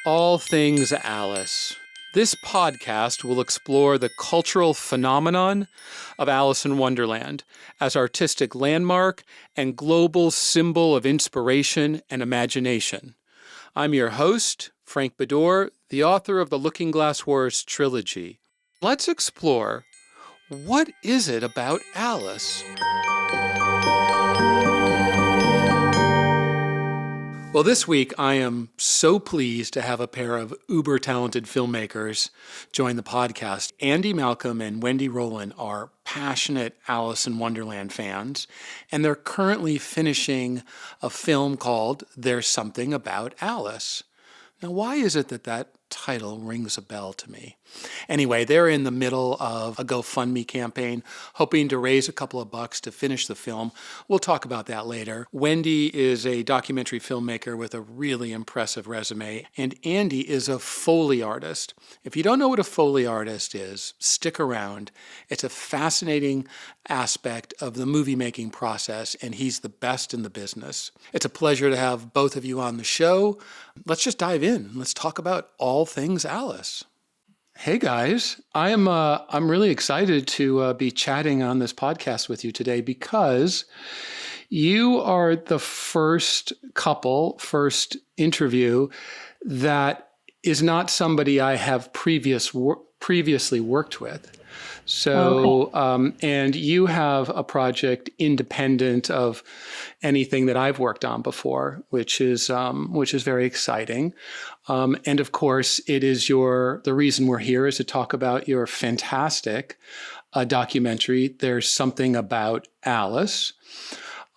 All Things Alice. This podcast will explore the cultural phenomenon of Alice in Wonderland as artistic landmark and global symbol of inspiration and imagination. I'm your host, Frank Bador, the author of the Looking Glass Horse trilogy. Let's explore, what is it about Alice? Well, this week I am so pleased to have a pair of uber-talented filmmakers join the podcast. Andy Malcolm and Wendy Rowland are passionate Alice in Wonderland fans, and they're currently finishing a film called There's Something About Alice. Now, why is it that title rings a bell to me? Anyway, they're in the middle of a GoFundMe campaign, hoping to raise a couple of bucks to finish the film. We'll talk about that later. Wendy is a documentary filmmaker with a really impressive resume, and Andy is a Foley artist. If you don't know what a Foley artist is, stick around. It's a fascinating aspect of the movie-making process, and he's the best in the business. It's a pleasure to have both of you on the show. Let's just dive in. Let's talk about all things Alice. Hey guys, I'm really excited to be chatting on this podcast with you today because you are the first interview that is not somebody I have previously worked with. So, and you have a project independent of anything that I've worked on before, which is very exciting. And of course, it is the reason we're here is to talk about your fantastic documentary, There's Something About Alice.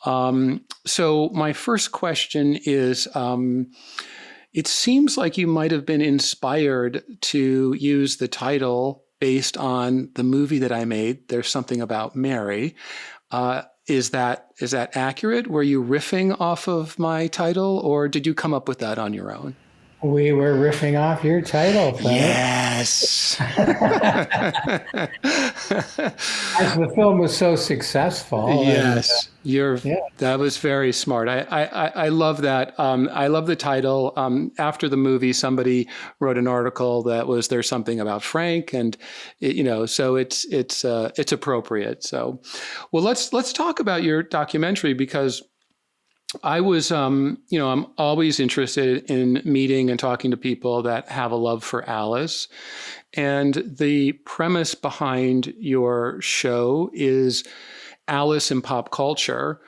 So my first question is, it seems like you might have been inspired to use the title based on the movie that I made, There's Something About Mary. Is that accurate? Were you riffing off of my title, or did you come up with that on your own? We were riffing off your title, Frank. Yes. As the film was so successful. Yes, that was very smart. I love that. I love the title. After the movie, somebody wrote an article that was "There's Something About Frank," and so it's appropriate. So, well, let's talk about your documentary because I was, I'm always interested in meeting and talking to people that have a love for Alice. And the premise behind your show is Alice in pop culture.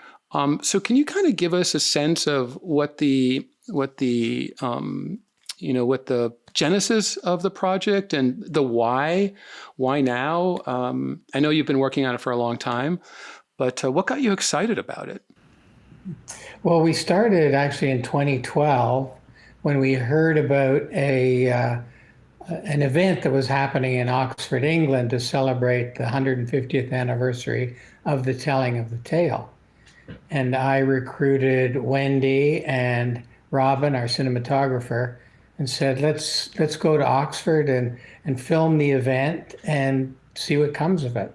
So can you kind of give us a sense of what the genesis of the project and the why now? I know you've been working on it for a long time, but what got you excited about it? Well, we started actually in 2012 when we heard about an event that was happening in Oxford, England to celebrate the 150th anniversary of the telling of the tale. And I recruited Wendy and Robin, our cinematographer, and said, let's go to Oxford and film the event and see what comes of it.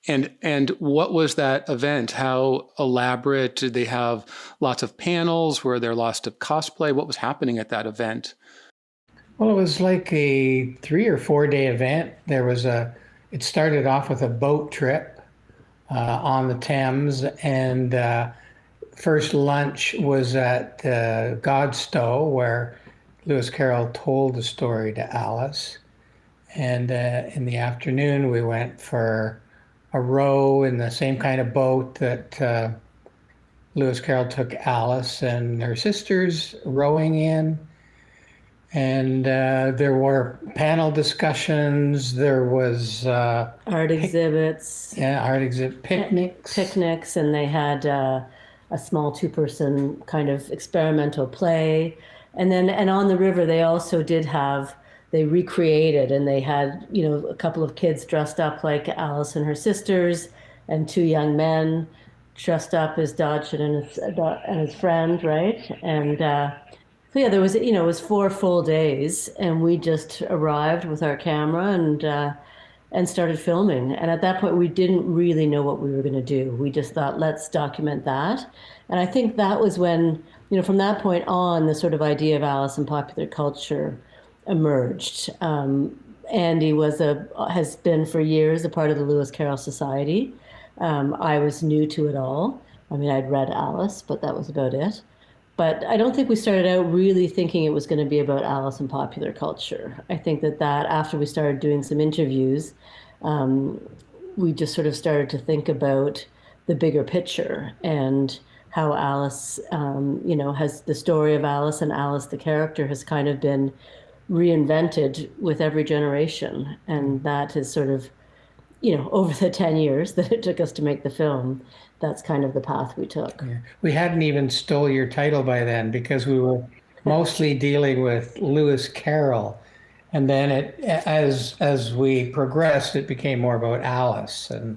And what was that event? How elaborate? Did they have lots of panels? Were there lots of cosplay? What was happening at that event? Well, it was like a 3 or 4 day event. It started off with a boat trip on the Thames, and first lunch was at Godstow, where Lewis Carroll told the story to Alice. And in the afternoon, we went for a row in the same kind of boat that Lewis Carroll took Alice and her sisters rowing in. And there were panel discussions. There was art exhibits. Picnics. And they had a small 2-person kind of experimental play. And on the river, they also they recreated, and they had, a couple of kids dressed up like Alice and her sisters, and 2 young men dressed up as Dodge and his friend, right? And so yeah, there was, it was 4 full days, and we just arrived with our camera and started filming. And at that point, we didn't really know what we were going to do. We just thought, let's document that. And I think that was when from that point on, the sort of idea of Alice in popular culture emerged. Andy has been for years a part of the Lewis Carroll Society. I was new to it all. I mean, I'd read Alice, but that was about it. But I don't think we started out really thinking it was going to be about Alice in popular culture. I think that after we started doing some interviews, we just sort of started to think about the bigger picture and how Alice, has the story of Alice and Alice the character has kind of been reinvented with every generation. And that is sort of, over the 10 years that it took us to make the film, that's kind of the path we took. Yeah. We hadn't even stole your title by then because we were mostly dealing with Lewis Carroll. And then as we progressed, it became more about Alice. And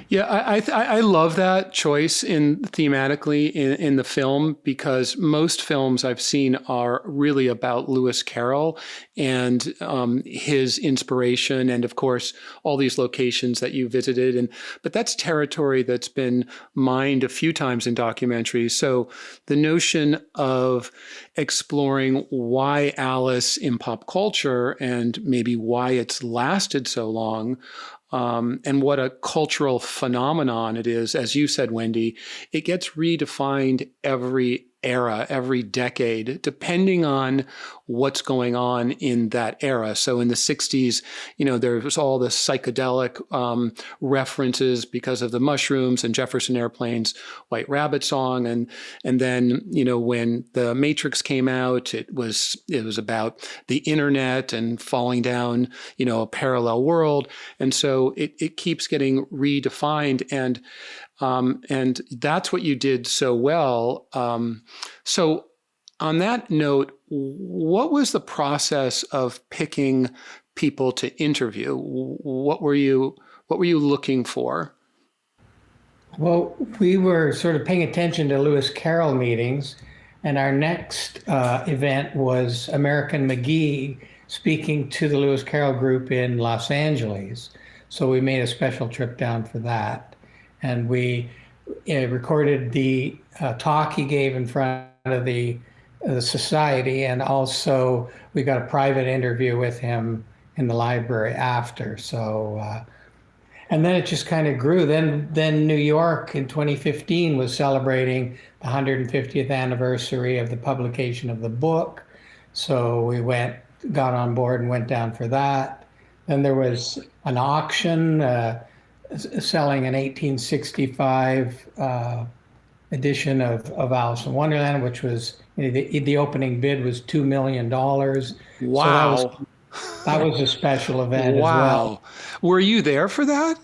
Yeah, I love that choice thematically in the film, because most films I've seen are really about Lewis Carroll and his inspiration, and of course all these locations that you visited. But that's territory that's been mined a few times in documentaries. So the notion of exploring why Alice in pop culture and maybe why it's lasted so long. And what a cultural phenomenon it is. As you said, Wendy, it gets redefined every era, every decade, depending on what's going on in that era. So in the 60s, there was all the psychedelic references because of the mushrooms and Jefferson Airplane's White Rabbit song. And then, when The Matrix came out, it was about the internet and falling down, a parallel world. And so it keeps getting redefined. And that's what you did so well. So on that note, what was the process of picking people to interview? What were you looking for? well, we were sort of paying attention to Lewis Carroll meetings, and our next event was American McGee speaking to the Lewis Carroll group in Los Angeles. So we made a special trip down for that. And we recorded the talk he gave in front of the society, and also we got a private interview with him in the library after. So, and then it just kind of grew. Then New York in 2015 was celebrating the 150th anniversary of the publication of the book. So we got on board and went down for that. Then there was an auction selling an 1865 edition of Alice in Wonderland, which was, the opening bid was $2 million. Wow. So that was a special event as Wow. well. Were you there for that?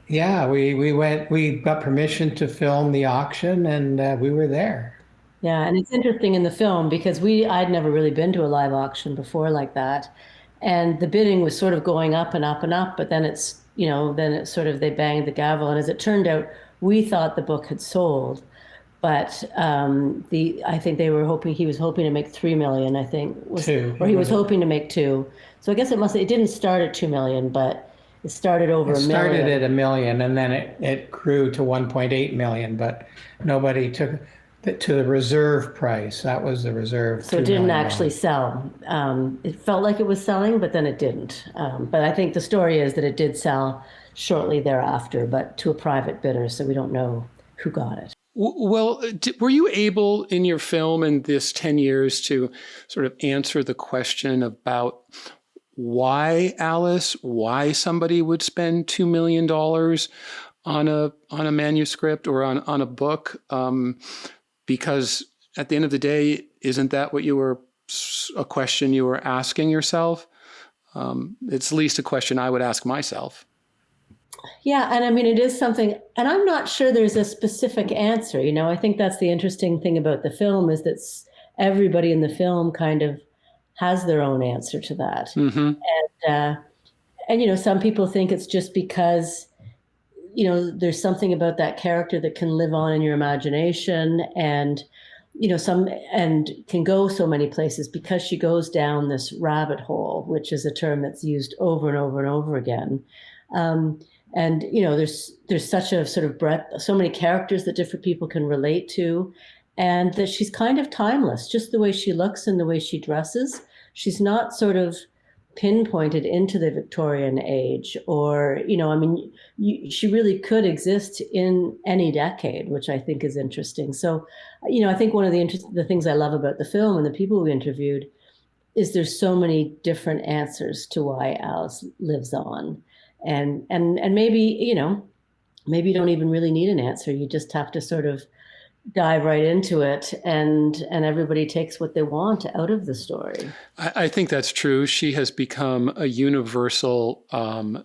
Yeah, we got permission to film the auction, and we were there. Yeah, and it's interesting in the film because I'd never really been to a live auction before like that. And the bidding was sort of going up and up and up, but then it's sort of, they banged the gavel. And as it turned out, we thought the book had sold, but I think he was hoping to make 3 million, I think. Or he was hoping to make 2. So I guess it didn't start at 2 million, but it started over It a million. started at $1 million, and then it grew to 1.8 million, but nobody took it to the reserve price. That was the reserve. So it didn't actually sell. It felt like it was selling, but then it didn't. But I think the story is that it did sell shortly thereafter, but to a private bidder, so we don't know who got it. Well, were you able in your film in this 10 years to sort of answer the question about why Alice, why somebody would spend $2 million on a manuscript or on a book? Because at the end of the day, isn't that a question you were asking yourself? It's at least a question I would ask myself. Yeah, and I mean, it is something, and I'm not sure there's a specific answer. I think that's the interesting thing about the film is that everybody in the film kind of has their own answer to that. Mm-hmm. And some people think it's just because, there's something about that character that can live on in your imagination and, and can go so many places because she goes down this rabbit hole, which is a term that's used over and over and over again. And there's such a sort of breadth, so many characters that different people can relate to. and that she's kind of timeless, just the way she looks and the way she dresses. She's not sort of pinpointed into the Victorian age, or, I mean, she really could exist in any decade, which I think is interesting. So, I think one of the things I love about the film and the people we interviewed is there's so many different answers to why Alice lives on. And maybe, maybe you don't even really need an answer. You just have to sort of dive right into it, and everybody takes what they want out of the story. I think that's true. She has become a universal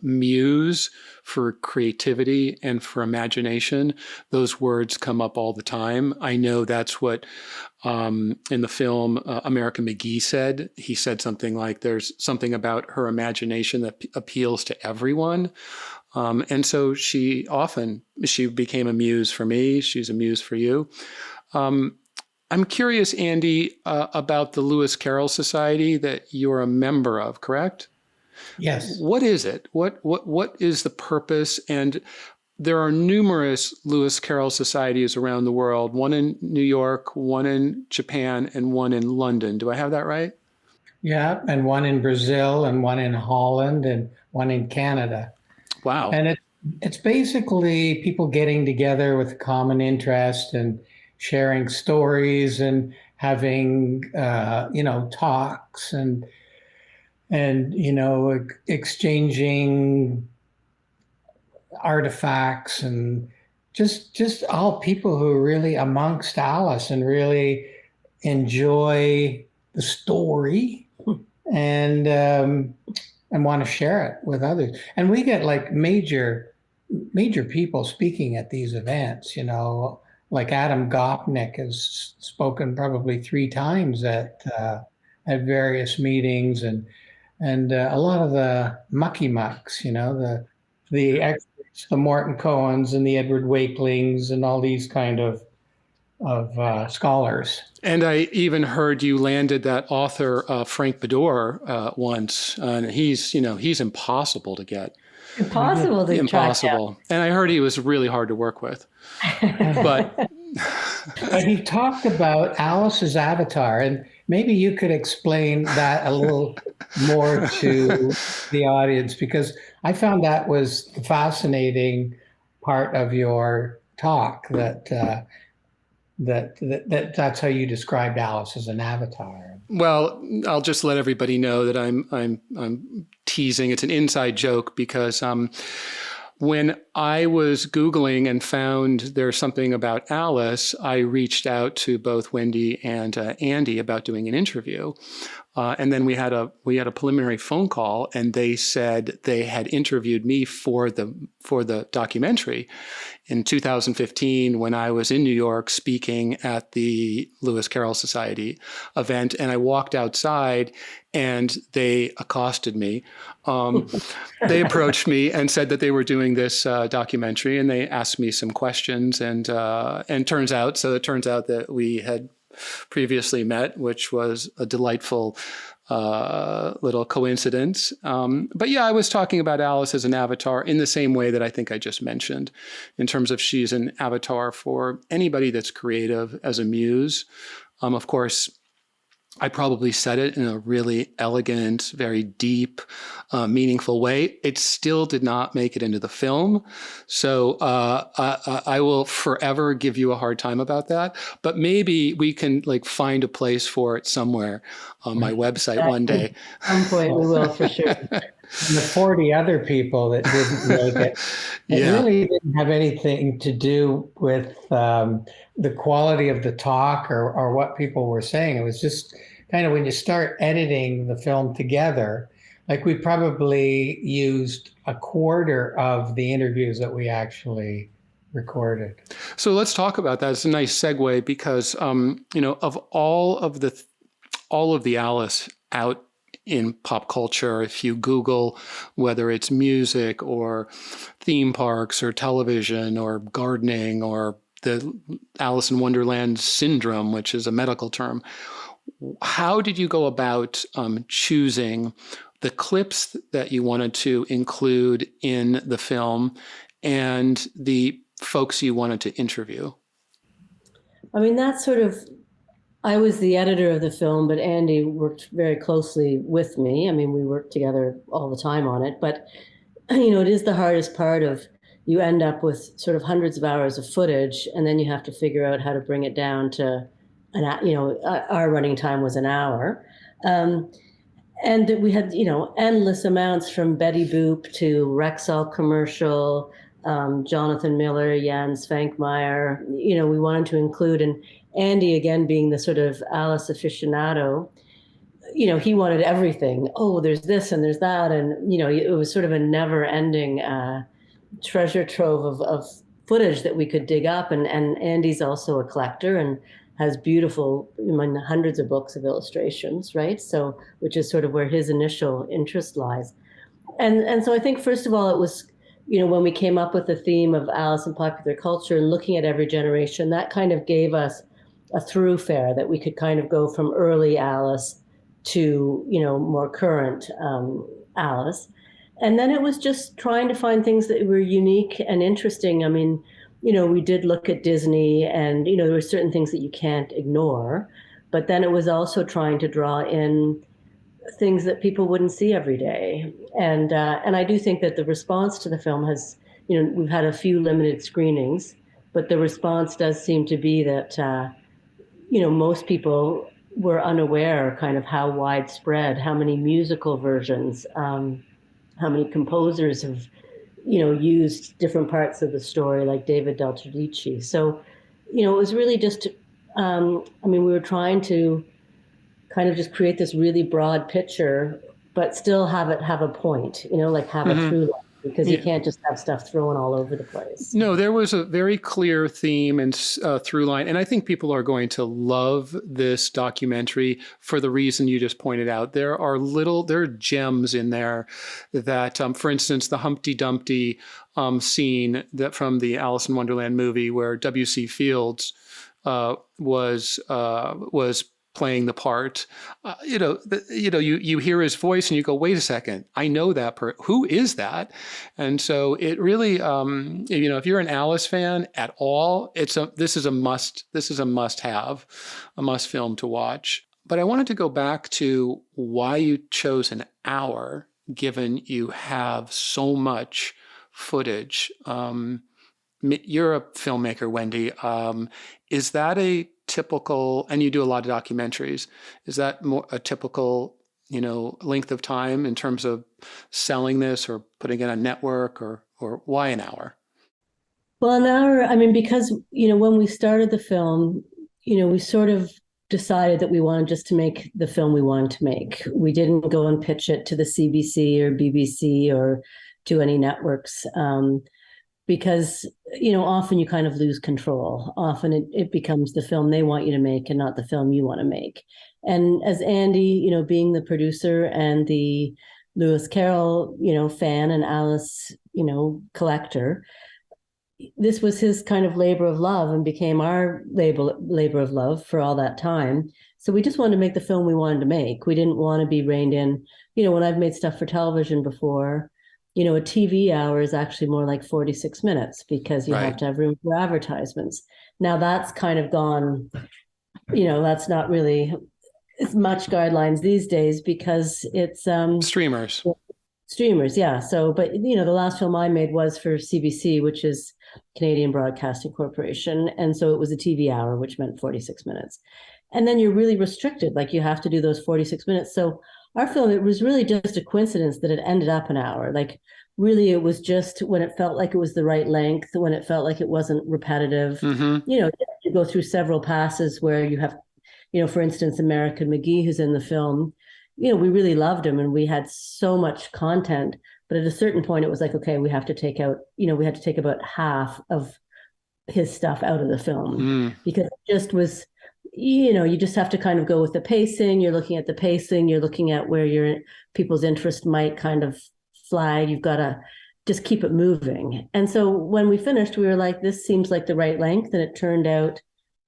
muse for creativity and for imagination. Those words come up all the time. I know that's what in the film American McGee said. He said something like, there's something about her imagination that appeals to everyone. And so she became a muse for me. She's a muse for you. I'm curious, Andy, about the Lewis Carroll Society that you're a member of, correct? Yes. What is it? What is the purpose? And there are numerous Lewis Carroll Societies around the world, one in New York, one in Japan, and one in London. Do I have that right? Yeah, and one in Brazil, and one in Holland, and one in Canada. Wow. And it's basically people getting together with a common interest and sharing stories and having talks and exchanging artifacts, and just all people who are really amongst Alice and really enjoy the story and want to share it with others. And we get like major people speaking at these events, like Adam Gopnik has spoken probably 3 times at various meetings, and a lot of the mucky mucks, the experts, the Morton Cohens and the Edward Wakelings and all these kind of scholars. And I even heard you landed that author Frank Bador once, and he's impossible to get. Impossible to track down. And I heard he was really hard to work with. But he talked about Alice's avatar, and maybe you could explain that a little more to the audience, because I found that was the fascinating part of your talk, that's how you described Alice as an avatar. Well, I'll just let everybody know that I'm teasing. It's an inside joke, because when I was Googling and found there's something about Alice, I reached out to both Wendy and Andy about doing an interview. And then we had a preliminary phone call, and they said they had interviewed me for the documentary in 2015 when I was in New York speaking at the Lewis Carroll Society event. And I walked outside and they accosted me. They approached me and said that they were doing this documentary, and they asked me some questions. And it turns out that we had previously met, which was a delightful little coincidence. But yeah, I was talking about Alice as an avatar in the same way that I think I just mentioned, in terms of she's an avatar for anybody that's creative, as a muse. Of course, I probably said it in a really elegant, very deep, meaningful way. It still did not make it into the film. So I will forever give you a hard time about that. But maybe we can find a place for it somewhere on my website one day. At some point we will, for sure. And the 40 other people that didn't make it, really didn't have anything to do with the quality of the talk or what people were saying. It was just kind of when you start editing the film together, we probably used a quarter of the interviews that we actually recorded. So let's talk about that. It's a nice segue, because of all of the Alice out in pop culture, if you Google whether it's music or theme parks or television or gardening or the Alice in Wonderland syndrome, which is a medical term, how did you go about choosing the clips that you wanted to include in the film and the folks you wanted to interview? I mean, that's sort of, I was the editor of the film, but Andy worked very closely with me. I mean, we worked together all the time on it, but it is the hardest part of, you end up with sort of hundreds of hours of footage, and then you have to figure out how to bring it down to our running time was an hour. And we had, endless amounts from Betty Boop to Rexall commercial, Jonathan Miller, Jan Svankmajer, we wanted to include, and Andy, again, being the sort of Alice aficionado, he wanted everything. Oh, there's this and there's that. And, it was sort of a never ending treasure trove of footage that we could dig up. And Andy's also a collector and has beautiful, hundreds of books of illustrations, right? So, which is sort of where his initial interest lies. And so I think, first of all, it was, when we came up with the theme of Alice in popular culture and looking at every generation, that kind of gave us a thoroughfare that we could kind of go from early Alice to, more current Alice. And then it was just trying to find things that were unique and interesting. I mean, we did look at Disney, and, there were certain things that you can't ignore. But then it was also trying to draw in things that people wouldn't see every day. And I do think that the response to the film has, we've had a few limited screenings, but the response does seem to be that, most people were unaware kind of how widespread, how many musical versions, how many composers have, used different parts of the story, like David Del Tredici. So, it was really just, we were trying to kind of just create this really broad picture, but still have it have a point, have a through line, because you can't just have stuff thrown all over the place. No, there was a very clear theme and through line. And I think people are going to love this documentary for the reason you just pointed out. There are gems in there that, for instance, the Humpty Dumpty scene that from the Alice in Wonderland movie, where W.C. Fields was playing the part, you hear his voice and you go, wait a second, I know that who is that? And so it really, if you're an Alice fan at all, this is a must have, a must film to watch. But I wanted to go back to why you chose an hour, given you have so much footage. You're a filmmaker, Wendy. Is that a typical, and you do a lot of documentaries, is that more a typical, length of time in terms of selling this or putting it on network, or why an hour? Well, an hour, because, when we started the film, we sort of decided that we wanted just to make the film we wanted to make. We didn't go and pitch it to the CBC or BBC or to any networks. Because, often you kind of lose control. Often it becomes the film they want you to make and not the film you want to make. And as Andy, being the producer and the Lewis Carroll, fan and Alice, collector, this was his kind of labor of love and became our labor of love for all that time. So we just wanted to make the film we wanted to make. We didn't want to be reined in. When I've made stuff for television before, a TV hour is actually more like 46 minutes because you have to have room for advertisements. Now that's kind of gone, that's not really as much guidelines these days because it's streamers. Yeah. So, but the last film I made was for CBC, which is Canadian Broadcasting Corporation. And so it was a TV hour, which meant 46 minutes. And then you're really restricted, like you have to do those 46 minutes. So our film, it was really just a coincidence that it ended up an hour. Like really, it was just when it felt like it was the right length, when it felt like it wasn't repetitive. You go through several passes where you have, for instance, American McGee, who's in the film, we really loved him and we had so much content. But at a certain point, it was like, okay, we have to take out, we had to take about half of his stuff out of the film because it just was, you just have to kind of go with the pacing. You're looking at the pacing. You're looking at where your people's interest might kind of flag. You've got to just keep it moving. And so when we finished, we were like, this seems like the right length. And it turned out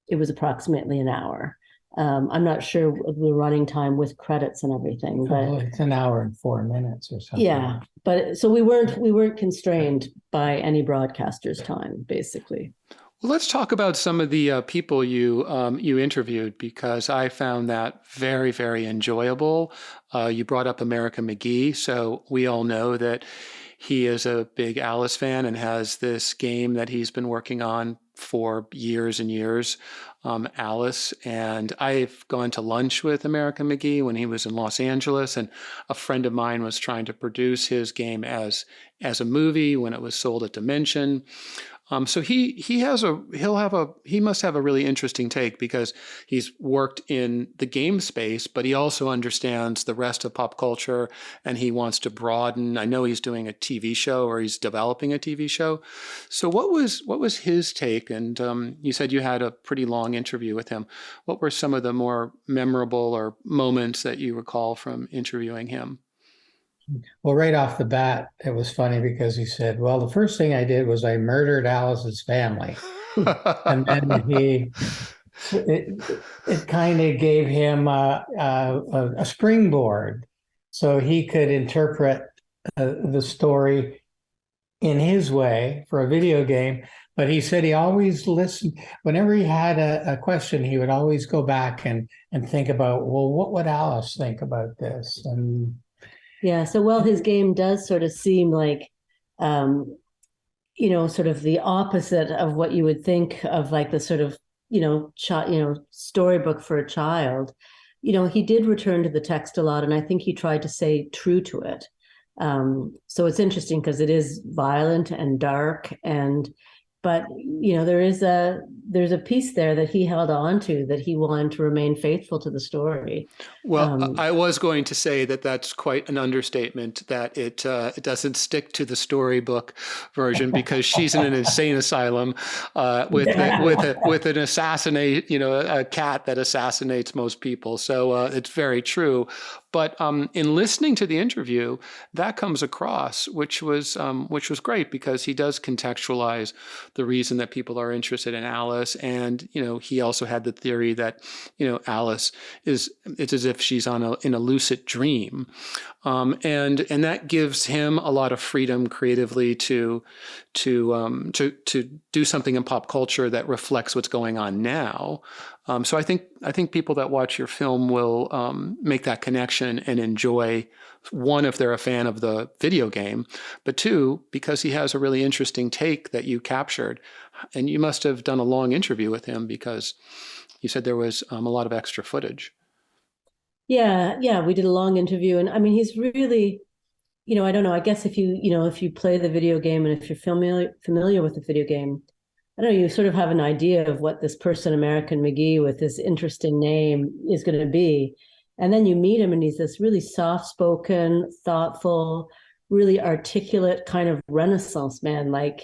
it was approximately an hour. I'm not sure of the running time with credits and everything, but it's an hour and 4 minutes or something. Yeah. But so we weren't constrained by any broadcaster's time, basically. Well, let's talk about some of the people you interviewed because I found that very, very enjoyable. You brought up America McGee, so we all know that he is a big Alice fan and has this game that he's been working on for years and years, Alice. And I've gone to lunch with America McGee when he was in Los Angeles, and a friend of mine was trying to produce his game as a movie when it was sold at Dimension. So he must have a really interesting take because he's worked in the game space, but he also understands the rest of pop culture and he wants to broaden. I know he's doing a TV show or he's developing a TV show. So what was his take? And you said you had a pretty long interview with him. What were some of the more memorable or moments that you recall from interviewing him? Well, right off the bat, it was funny because he said, well, the first thing I did was I murdered Alice's family. And then it kind of gave him a springboard so he could interpret the story in his way for a video game. But he said he always listened. Whenever he had a question, he would always go back and think about, well, what would Alice think about this? And Yeah, so well, his game does sort of seem like, sort of the opposite of what you would think of, like the sort of, storybook for a child. He did return to the text a lot, and I think he tried to stay true to it. So it's interesting because it is violent and dark, but there's a piece there that he held on to that he wanted to remain faithful to the story. Well, I was going to say that that's quite an understatement, that it doesn't stick to the storybook version because she's in an insane asylum with an assassinate, a cat that assassinates most people. So it's very true. But in listening to the interview, that comes across, which was great because he does contextualize the reason that people are interested in Alice, and he also had the theory that Alice it's as if she's in a lucid dream, and that gives him a lot of freedom creatively to do something in pop culture that reflects what's going on now. So I think people that watch your film will make that connection and enjoy, one, if they're a fan of the video game, but two, because he has a really interesting take that you captured. And you must have done a long interview with him because you said there was a lot of extra footage. Yeah, we did a long interview, and I mean, he's really, I don't know. I guess if you play the video game and if you're familiar with the video game, I don't know, you sort of have an idea of what this person, American McGee, with this interesting name is going to be. And then you meet him and he's this really soft-spoken, thoughtful, really articulate kind of Renaissance man. Like,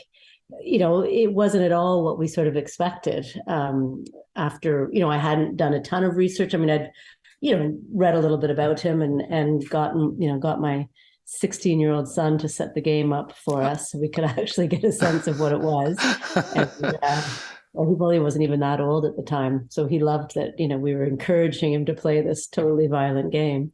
it wasn't at all what we sort of expected. After, I hadn't done a ton of research. I mean, I'd, read a little bit about him and got my 16-year-old son to set the game up for us so we could actually get a sense of what it was. And well, he probably wasn't even that old at the time. So he loved that, we were encouraging him to play this totally violent game.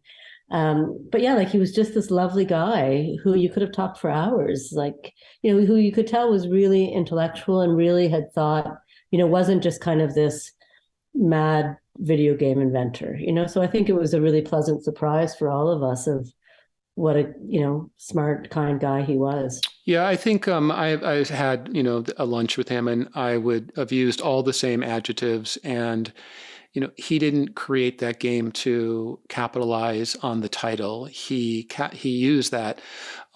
But yeah, like he was just this lovely guy who you could have talked for hours, like, who you could tell was really intellectual and really had thought, wasn't just kind of this mad video game inventor, So I think it was a really pleasant surprise for all of us of what a smart, kind guy he was. Yeah, I think I had a lunch with him, and I would have used all the same adjectives. And he didn't create that game to capitalize on the title. He used that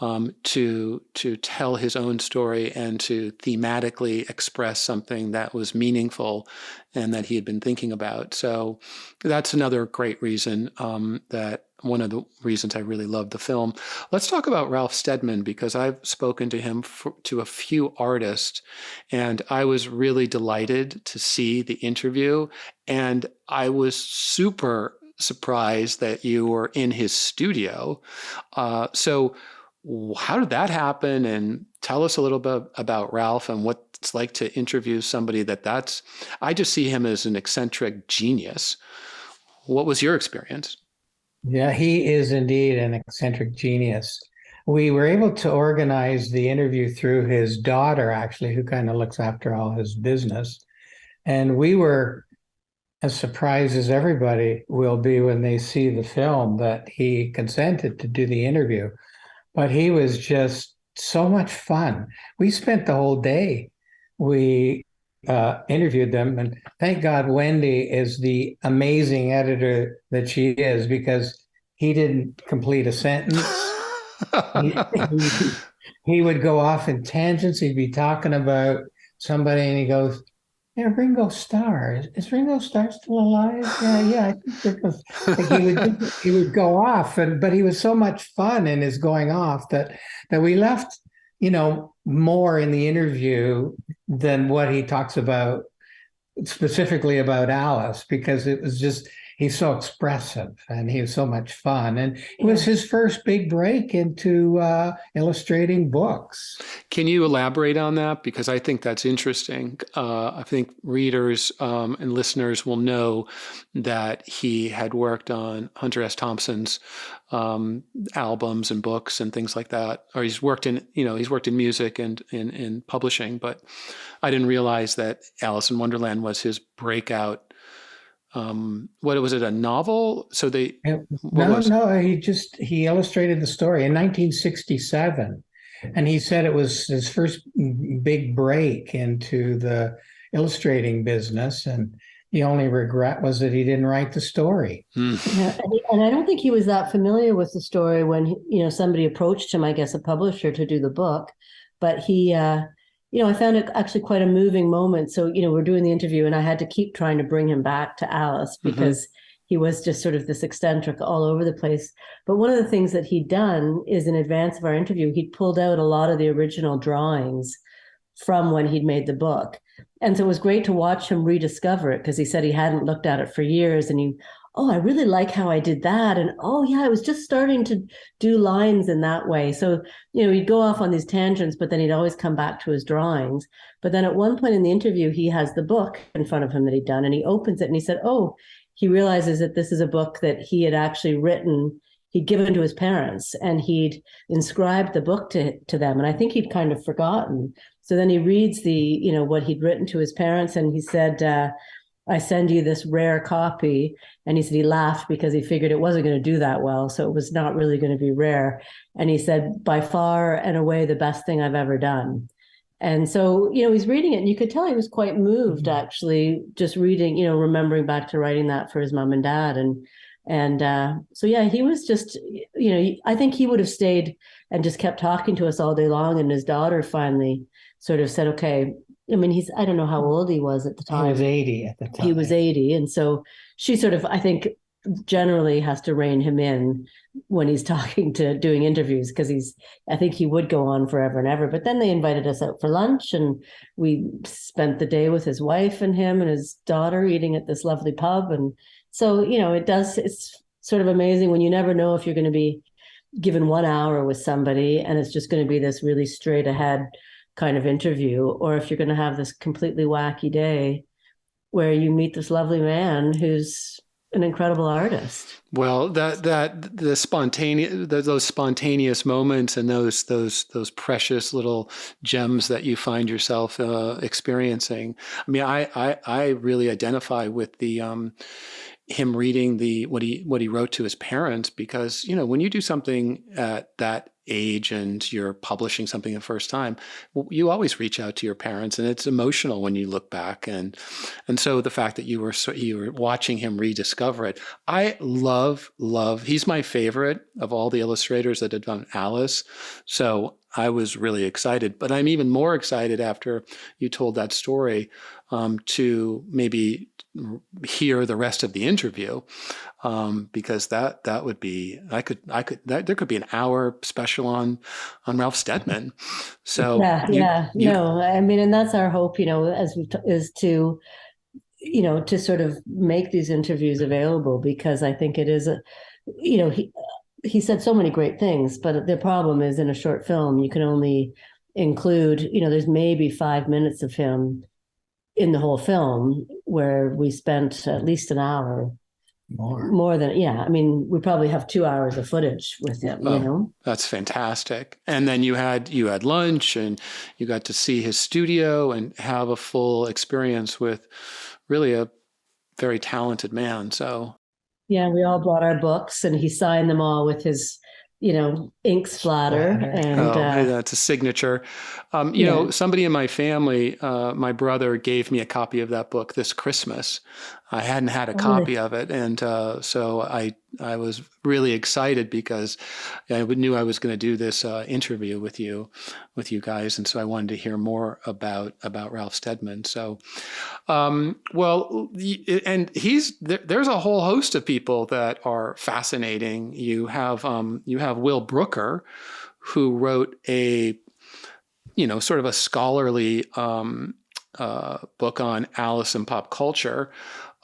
to tell his own story and to thematically express something that was meaningful and that he had been thinking about. So that's another great reason that. One of the reasons I really love the film. Let's talk about Ralph Steadman because I've spoken to him to a few artists, and I was really delighted to see the interview. And I was super surprised that you were in his studio. So how did that happen? And tell us a little bit about Ralph and what it's like to interview somebody I just see him as an eccentric genius. What was your experience? yeah, he is indeed an eccentric genius. we were able to organize the interview through his daughter, actually, who kind of looks after all his business. And we were as surprised as everybody will be when they see the film that he consented to do the interview. But he was just so much fun. We spent the whole day. We interviewed them, and thank God Wendy is the amazing editor that she is, because he didn't complete a sentence. He would go off in tangents. He'd be talking about somebody, and he goes, "Yeah, Ringo Starr. Is Ringo Starr still alive? Yeah. I think there was." Like he would go off, but he was so much fun in his going off that we left, more in the interview than what he talks about specifically about Alice, because it was just, he's so expressive and he was so much fun. And it was his first big break into illustrating books. Can you elaborate on that? Because I think that's interesting. I think readers and listeners will know that he had worked on Hunter S. Thompson's albums and books and things like that, or he's worked in music and in publishing, but I didn't realize that Alice in Wonderland was his breakout. What was it, a novel? So he illustrated the story in 1967, and he said it was his first big break into the illustrating business, and the only regret was that he didn't write the story. Yeah, and I don't think he was that familiar with the story when somebody approached him, I guess a publisher, to do the book, but he I found it actually quite a moving moment. So, we're doing the interview and I had to keep trying to bring him back to Alice, because he was just sort of this eccentric all over the place. But one of the things that he'd done is, in advance of our interview, he'd pulled out a lot of the original drawings from when he'd made the book. And so it was great to watch him rediscover it, because he said he hadn't looked at it for years, and I really like how I did that. And I was just starting to do lines in that way. So, he'd go off on these tangents, but then he'd always come back to his drawings. But then at one point in the interview, he has the book in front of him that he'd done, and he opens it and he said, he realizes that this is a book that he had actually written, he'd given to his parents, and he'd inscribed the book to them. And I think he'd kind of forgotten. So then he reads what he'd written to his parents, and he said, "I send you this rare copy." And he said he laughed because he figured it wasn't going to do that well, so it was not really going to be rare. And he said, "By far and away the best thing I've ever done." And so, he's reading it, and you could tell he was quite moved, actually, just reading, remembering back to writing that for his mom and dad. So, yeah, he was just, I think he would have stayed and just kept talking to us all day long. And his daughter finally sort of said, okay, I don't know how old he was at the time. He was 80 at the time. He was 80. And so she sort of, I think, generally has to rein him in when he's doing interviews, because I think he would go on forever and ever. But then they invited us out for lunch, and we spent the day with his wife and him and his daughter eating at this lovely pub. And so, it's sort of amazing when you never know if you're going to be given 1 hour with somebody and it's just going to be this really straight ahead kind of interview, or if you're going to have this completely wacky day where you meet this lovely man who's an incredible artist. Well, those spontaneous moments and those precious little gems that you find yourself experiencing. I mean, I really identify with the him reading what he wrote to his parents, because when you do something at that age and you're publishing something the first time, you always reach out to your parents, and it's emotional when you look back. And so the fact that you were watching him rediscover it, I love. He's my favorite of all the illustrators that had done Alice. So I was really excited, but I'm even more excited after you told that story to maybe hear the rest of the interview, because that would be, there could be an hour special on Ralph Steadman. So no, I mean, and that's our hope, is to sort of make these interviews available, because I think it is he said so many great things, but the problem is, in a short film, you can only include, there's maybe 5 minutes of him in the whole film, where we spent at least an hour more than, yeah. I mean, we probably have 2 hours of footage with him, you know? That's fantastic. And then you had lunch and you got to see his studio and have a full experience with really a very talented man. So yeah, we all brought our books and he signed them all with his, ink splatter. And hey, that's a signature. You know, somebody in my family, my brother gave me a copy of that book this Christmas. I hadn't had a copy of it. And so I was really excited because I knew I was going to do this interview with you guys. And so I wanted to hear more about Ralph Steadman. So, well, and there's a whole host of people that are fascinating. You have Will Brooker, who wrote a, sort of a scholarly book on Alice and pop culture.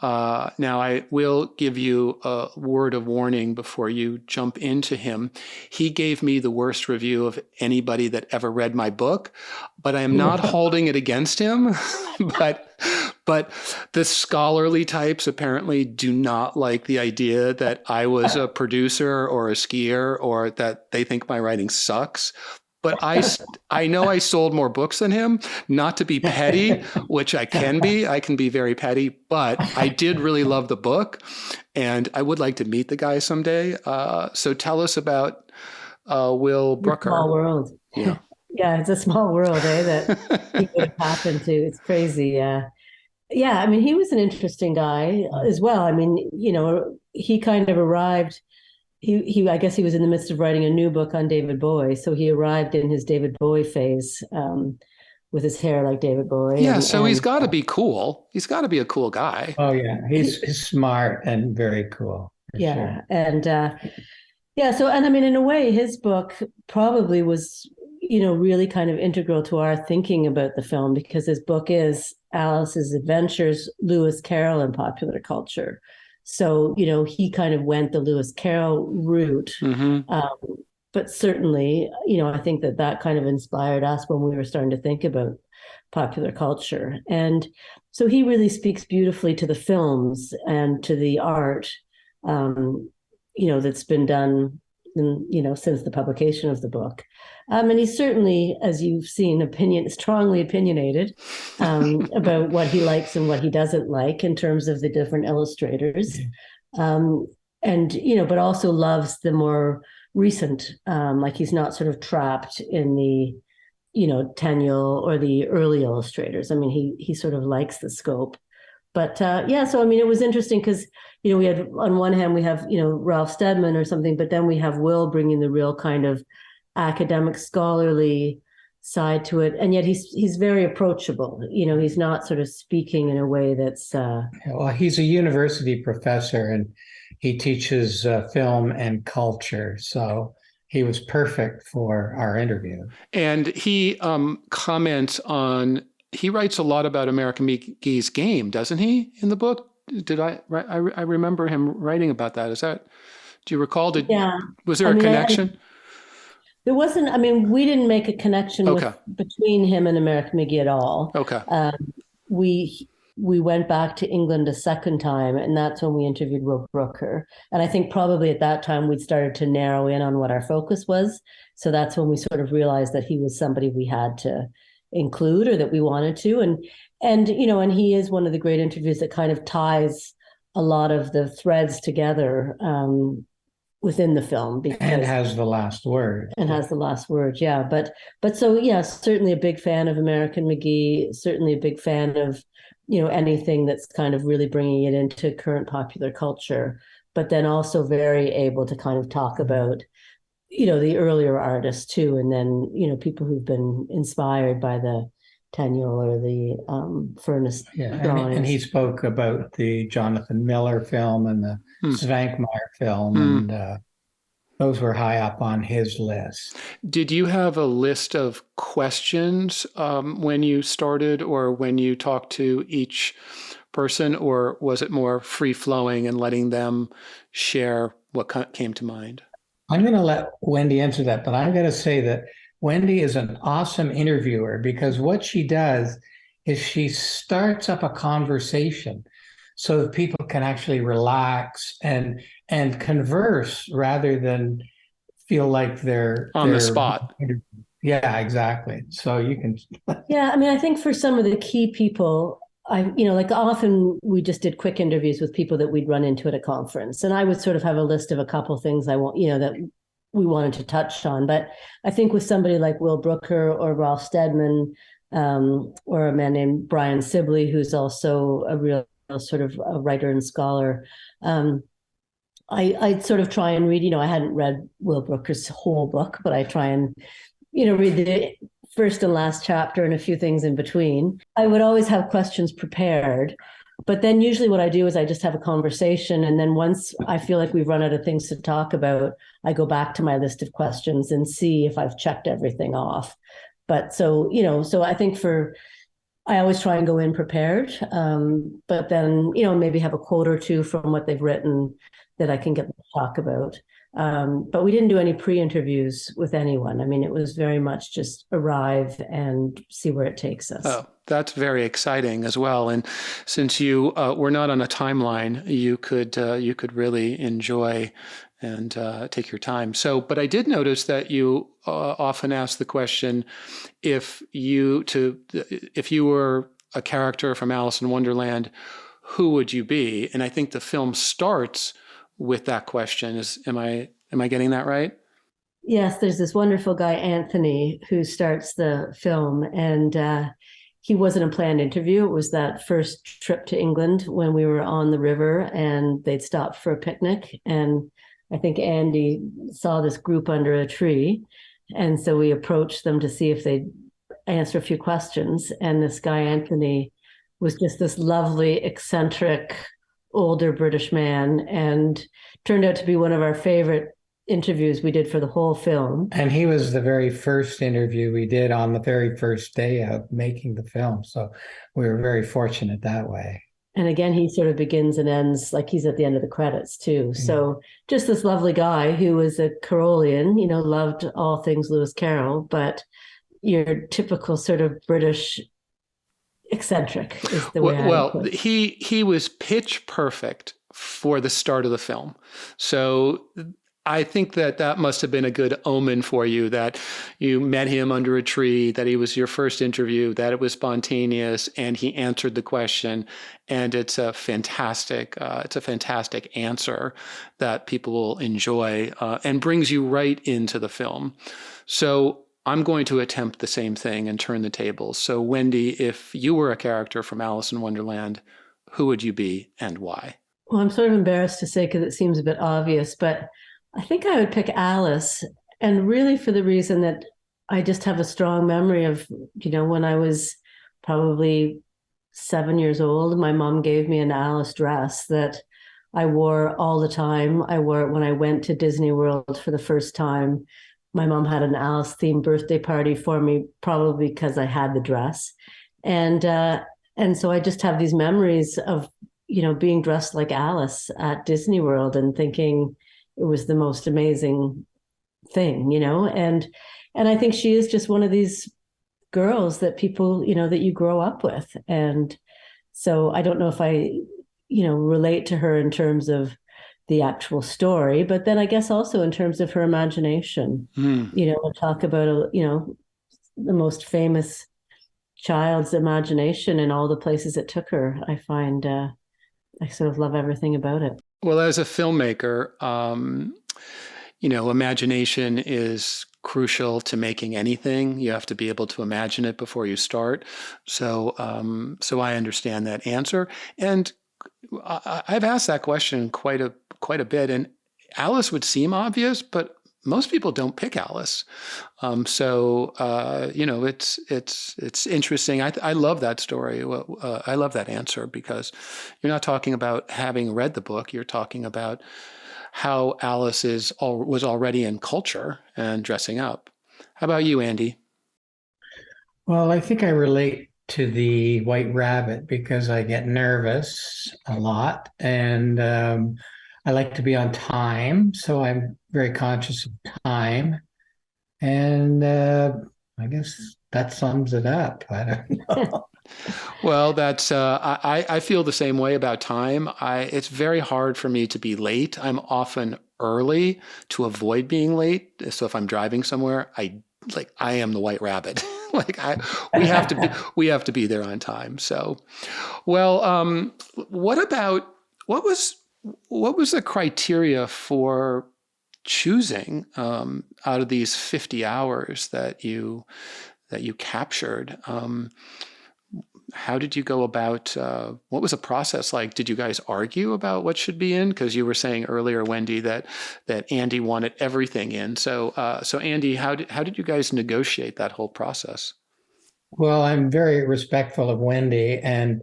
Now, I will give you a word of warning before you jump into him. He gave me the worst review of anybody that ever read my book, but I am not holding it against him. But the scholarly types apparently do not like the idea that I was a producer or a skier, or that they think my writing sucks. But I know I sold more books than him, not to be petty, which I can be very petty, but I did really love the book and I would like to meet the guy someday. So tell us about Will Brooker. Small world. Yeah. Yeah, it's a small world, that he would have happened to. It's crazy. Yeah. Yeah, I mean, he was an interesting guy as well. I mean, he kind of arrived. I guess he was in the midst of writing a new book on David Bowie. So he arrived in his David Bowie phase with his hair like David Bowie. Yeah, so he's got to be cool. He's got to be a cool guy. Oh, yeah. He's smart and very cool. Yeah. Sure. And so, and I mean, in a way, his book probably was, really kind of integral to our thinking about the film, because his book is Alice's Adventures, Lewis Carroll in Popular Culture. So, he kind of went the Lewis Carroll route. But certainly, I think that kind of inspired us when we were starting to think about popular culture. And so he really speaks beautifully to the films and to the art, that's been done, since the publication of the book. And he's certainly, as you've seen, strongly opinionated about what he likes and what he doesn't like in terms of the different illustrators. But also loves the more recent, like he's not sort of trapped in the, Tenniel or the early illustrators. I mean, he sort of likes the scope. But so, I mean, it was interesting because, we had, on one hand, we have, Ralph Steadman or something, but then we have Will bringing the real kind of academic scholarly side to it. And yet he's very approachable. He's not sort of speaking in a way that's... Well, he's a university professor and he teaches film and culture. So he was perfect for our interview. And he comments on... He writes a lot about American McGee's Game, doesn't he, in the book? I remember him writing about that. Do you recall? Was there a connection? There wasn't. I mean, we didn't make a connection between him and American McGee at all. Okay. We went back to England a second time, and that's when we interviewed Will Brooker. And I think probably at that time we'd started to narrow in on what our focus was. So that's when we sort of realized that he was somebody we had to include, or that we wanted to. And he is one of the great interviews that kind of ties a lot of the threads together within the film, and has the last word. Yeah. But so, yeah, certainly a big fan of American McGee, certainly a big fan of, anything that's kind of really bringing it into current popular culture, but then also very able to kind of talk about, the earlier artists too. And then, people who've been inspired by the Tenniel or the Furniss drawings. And he spoke about the Jonathan Miller film and the Svankmajer film, and those were high up on his list. Did you have a list of questions when you started, or when you talked to each person, or was it more free-flowing and letting them share what came to mind? I'm going to let Wendy answer that, but I'm going to say that Wendy is an awesome interviewer, because what she does is she starts up a conversation. so that people can actually relax and converse rather than feel like On the spot. yeah, exactly. So you can. Yeah, I mean, I think for some of the key people, like often we just did quick interviews with people that we'd run into at a conference, and I would sort of have a list of a couple things I want, that we wanted to touch on. But I think with somebody like Will Brooker or Ralph Steadman, or a man named Brian Sibley, who's also a real sort of a writer and scholar, I'd sort of try and read. I hadn't read Will Brooker's whole book, but I try and read the first and last chapter and a few things in between. I would always have questions prepared, but then usually what I do is I just have a conversation. And then once I feel like we've run out of things to talk about, I go back to my list of questions and see if I've checked everything off. But so I think I always try and go in prepared, but then, maybe have a quote or two from what they've written that I can get them to talk about. But we didn't do any pre-interviews with anyone. I mean, it was very much just arrive and see where it takes us. Oh, that's very exciting as well. And since you were not on a timeline, you could really enjoy and take your time. So, but I did notice that you often ask the question, if you were a character from Alice in Wonderland, who would you be? And I think the film starts with that question. Am I getting that right? Yes, there's this wonderful guy, Anthony, who starts the film, and he wasn't a planned interview. It was that first trip to England when we were on the river and they'd stopped for a picnic. And I think Andy saw this group under a tree. And so we approached them to see if they'd answer a few questions. And this guy, Anthony, was just this lovely, eccentric, older British man, and turned out to be one of our favorite interviews we did for the whole film. And he was the very first interview we did on the very first day of making the film. So we were very fortunate that way. And again, he sort of begins and ends like he's at the end of the credits too. Mm-hmm. So just this lovely guy who was a Carolian, loved all things Lewis Carroll, but your typical sort of British eccentric is the way I put it. He was pitch perfect for the start of the film. So I think that must have been a good omen for you, that you met him under a tree, that he was your first interview, that it was spontaneous, and he answered the question. And it's a fantastic answer that people will enjoy, and brings you right into the film. So I'm going to attempt the same thing and turn the tables. So Wendy, if you were a character from Alice in Wonderland, who would you be and why? Well, I'm sort of embarrassed to say because it seems a bit obvious, but I think I would pick Alice, and really for the reason that I just have a strong memory of, when I was probably 7 years old, my mom gave me an Alice dress that I wore all the time. I wore it when I went to Disney World for the first time. My mom had an Alice themed birthday party for me, probably because I had the dress. And so I just have these memories of, being dressed like Alice at Disney World and thinking it was the most amazing thing, and I think she is just one of these girls that people, that you grow up with. And so I don't know if I, relate to her in terms of the actual story, but then I guess also in terms of her imagination, we'll talk about, the most famous child's imagination and all the places it took her. I find, I sort of love everything about it. Well, as a filmmaker, imagination is crucial to making anything. You have to be able to imagine it before you start. So I understand that answer. And I've asked that question quite a bit. And Alice would seem obvious, but most people don't pick Alice. It's interesting. I love that story. I love that answer, because you're not talking about having read the book. You're talking about how Alice was already in culture and dressing up. How about you, Andy? Well, I think I relate to the White Rabbit because I get nervous a lot, and I like to be on time, so I'm very conscious of time. And I guess that sums it up. I don't know. Well, that's I feel the same way about time. It's very hard for me to be late. I'm often early to avoid being late. So if I'm driving somewhere, I am the white rabbit. like I we have to be there on time. So, well, what about what was what was the criteria for choosing out of these 50 hours that you captured? How did you go about, what was the process like? Did you guys argue about what should be in? Because you were saying earlier, Wendy, that Andy wanted everything in. So Andy, how did you guys negotiate that whole process? Well, I'm very respectful of Wendy, and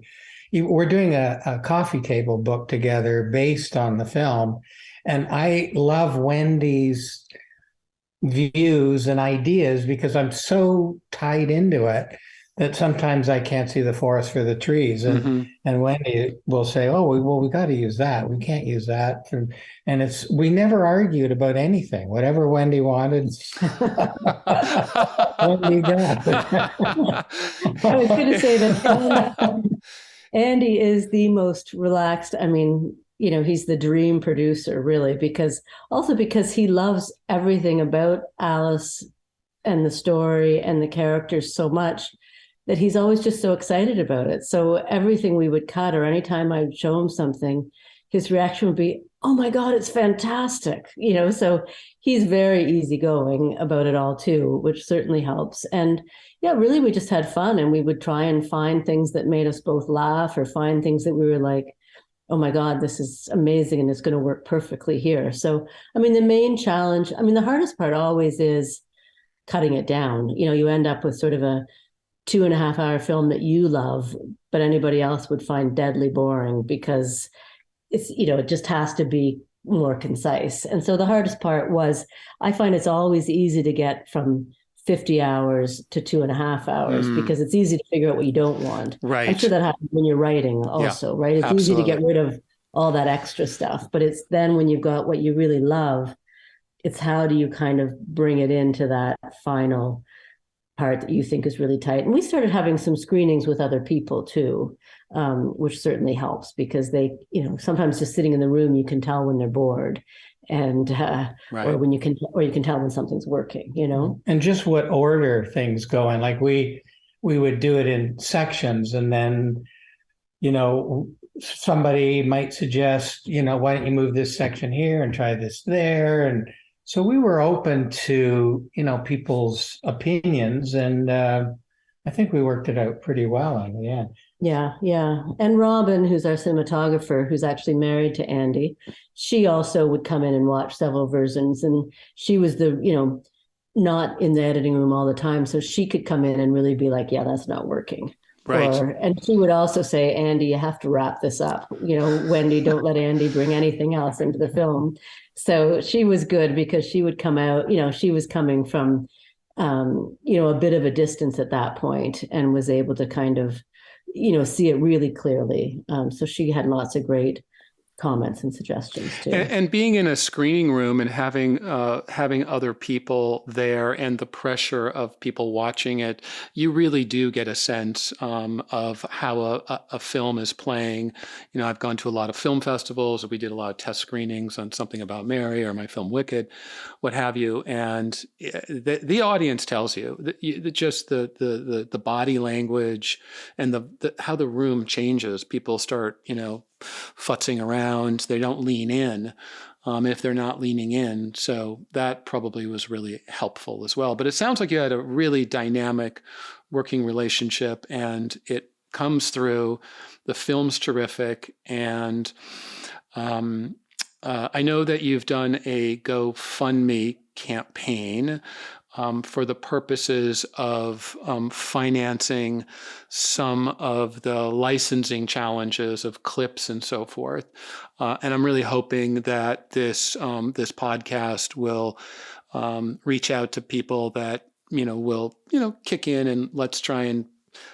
we're doing a coffee table book together based on the film. And I love Wendy's views and ideas because I'm so tied into it that sometimes I can't see the forest for the trees. Mm-hmm. And Wendy will say, "Oh, we got to use that. We can't use that." And we never argued about anything. Whatever Wendy wanted, Wendy got. I was going to say that Andy is the most relaxed. I mean, he's the dream producer, really, because he loves everything about Alice and the story and the characters so much that he's always just so excited about it. So everything we would cut, or anytime I'd show him something, his reaction would be, "Oh my God, it's fantastic." So he's very easygoing about it all too, which certainly helps. And yeah, really, we just had fun, and we would try and find things that made us both laugh, or find things that we were like, "Oh my God, this is amazing, and it's going to work perfectly here." So, I mean, the main challenge, the hardest part always is cutting it down. You end up with sort of a 2.5 hour film that you love, but anybody else would find deadly boring, because it just has to be more concise. And so the hardest part was, I find it's always easy to get from 50 hours to 2.5 hours, because it's easy to figure out what you don't want. Right. I'm sure that happens when you're writing also, right? It's easy to get rid of all that extra stuff, but it's then when you've got what you really love, it's how do you kind of bring it into that final part that you think is really tight. And we started having some screenings with other people too, which certainly helps, because they, sometimes just sitting in the room, you can tell when they're bored, and Right. or you can tell when something's working, And just what order things go in. Like we would do it in sections, and then, somebody might suggest, why don't you move this section here and try this there? And so we were open to, people's opinions, and I think we worked it out pretty well in the end. Yeah, yeah. And Robin, who's our cinematographer, who's actually married to Andy, she also would come in and watch several versions. And she was not in the editing room all the time. So she could come in and really be like, "Yeah, that's not working." Right. And she would also say, "Andy, you have to wrap this up. Wendy, don't let Andy bring anything else into the film." So she was good, because she would come out, she was coming from, a bit of a distance at that point, and was able to kind of, see it really clearly. So she had lots of great comments and suggestions too. And being in a screening room and having other people there, and the pressure of people watching it, you really do get a sense of how a film is playing. I've gone to a lot of film festivals. We did a lot of test screenings on Something About Mary or my film Wicked, what have you, and the audience tells you just the body language and the how the room changes. People start futzing around. They don't lean in if they're not leaning in. So that probably was really helpful as well. But it sounds like you had a really dynamic working relationship, and it comes through. The film's terrific. And I know that you've done a GoFundMe campaign for the purposes of financing some of the licensing challenges of clips and so forth. And I'm really hoping that this podcast will reach out to people that will kick in, and let's try and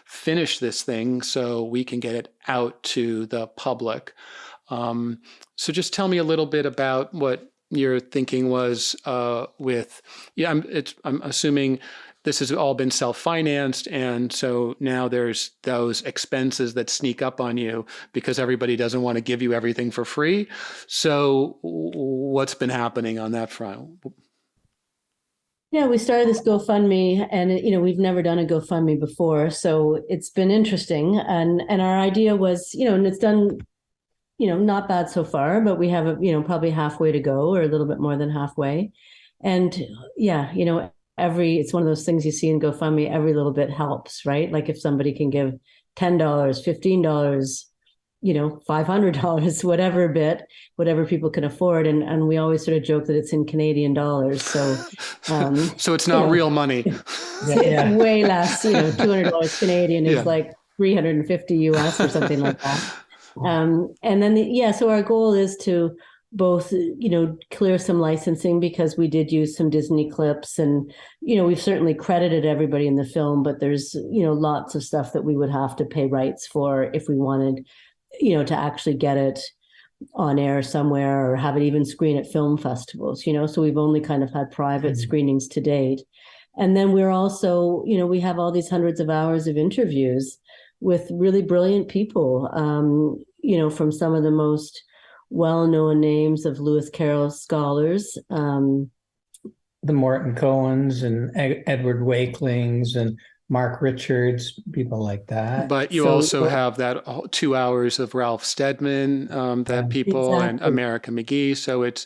finish this thing so we can get it out to the public. So just tell me a little bit about what your thinking was I'm assuming this has all been self-financed, and so now there's those expenses that sneak up on you because everybody doesn't want to give you everything for free. So what's been happening on that front? Yeah, we started this GoFundMe, and we've never done a GoFundMe before, so it's been interesting. And our idea was, and it's done, not bad so far, but we have probably halfway to go, or a little bit more than halfway. And yeah, it's one of those things you see in GoFundMe, every little bit helps, right? Like if somebody can give $10, $15, $500, whatever people can afford. And we always sort of joke that it's in Canadian dollars. So, so it's not real money. It's way less, $200 Canadian is like 350 US or something like that. And then, so our goal is to both, clear some licensing, because we did use some Disney clips, and, we've certainly credited everybody in the film, but there's, lots of stuff that we would have to pay rights for if we wanted, to actually get it on air somewhere or have it even screen at film festivals, so we've only kind of had private screenings to date. And then we're also, we have all these hundreds of hours of interviews with really brilliant people, from some of the most well-known names of Lewis Carroll scholars. The Morton Cohens and Edward Wakelings and Mark Richards, people like that. But you also have that 2 hours of Ralph Steadman, and America McGee. So it's